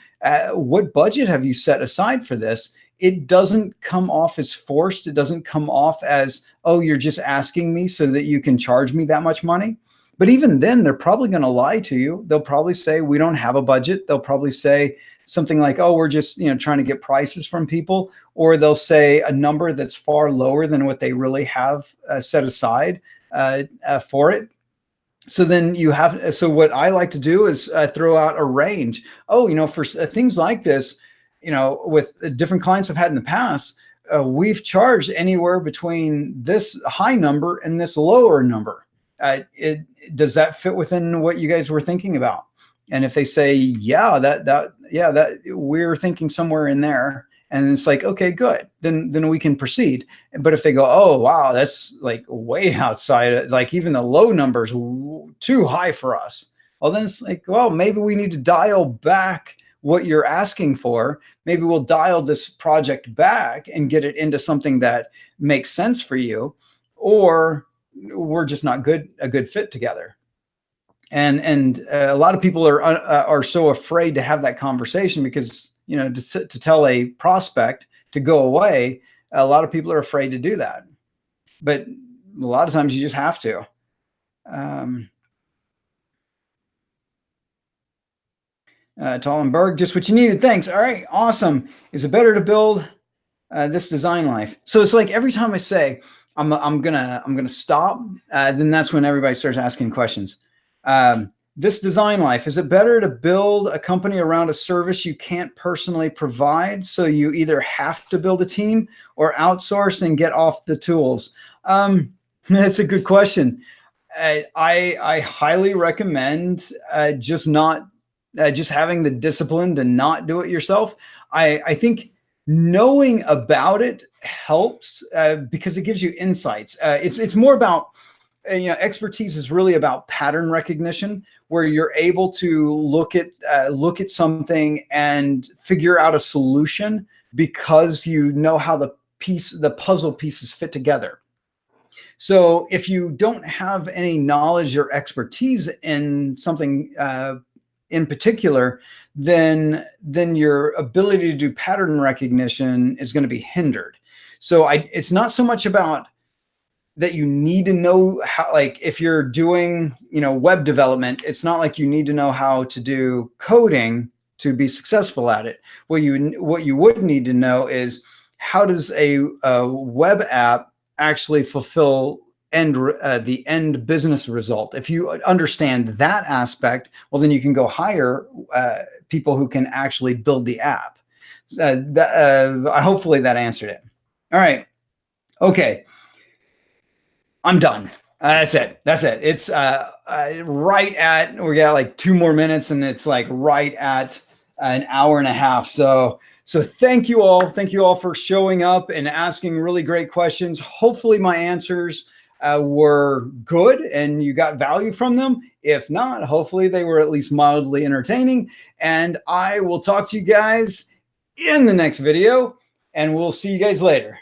What budget have you set aside for this?" It doesn't come off as forced. It doesn't come off as, "Oh, you're just asking me so that you can charge me that much money." But even then, they're probably going to lie to you. They'll probably say, "We don't have a budget." They'll probably say something like, "Oh, we're just trying to get prices from people," or they'll say a number that's far lower than what they really have set aside for it. So then so what I like to do is throw out a range. Oh, for things like this, with different clients I've had in the past, we've charged anywhere between this high number and this lower number. Does that fit within what you guys were thinking about? And if they say, "Yeah, that we're thinking somewhere in there," and it's like, "Okay, good," then we can proceed. But if they go, "Oh, wow, that's like way outside, like even the low numbers too high for us," well, then it's like, well, maybe we need to dial back what you're asking for. Maybe we'll dial this project back and get it into something that makes sense for you, or we're just not a good fit together. And a lot of people are so afraid to have that conversation because to tell a prospect to go away, a lot of people are afraid to do that. But a lot of times you just have to. Tallenberg, just what you needed. Thanks. All right, awesome. Is it better to build this design life? So it's like every time I say I'm gonna stop, then that's when everybody starts asking questions. This design life, is it better to build a company around a service you can't personally provide, so you either have to build a team or outsource and get off the tools? That's a good question. I highly recommend just having the discipline to not do it yourself. I think knowing about it helps because it gives you insights. It's more about expertise is really about pattern recognition, where you're able to look at something and figure out a solution because you know how the puzzle pieces fit together. So if you don't have any knowledge or expertise in something in particular, then your ability to do pattern recognition is going to be hindered. So it's not so much about that you need to know how, like if you're doing web development, it's not like you need to know how to do coding to be successful at it. What you would need to know is, how does a web app actually fulfill the end business result? If you understand that aspect, well, then you can go hire people who can actually build the app. Hopefully that answered it. All right. Okay. I'm done. That's it. It's right at, we got like 2 more minutes and it's like right at an hour and a half. So thank you all. Thank you all for showing up and asking really great questions. Hopefully my answers were good and you got value from them. If not, hopefully they were at least mildly entertaining. And I will talk to you guys in the next video, and we'll see you guys later.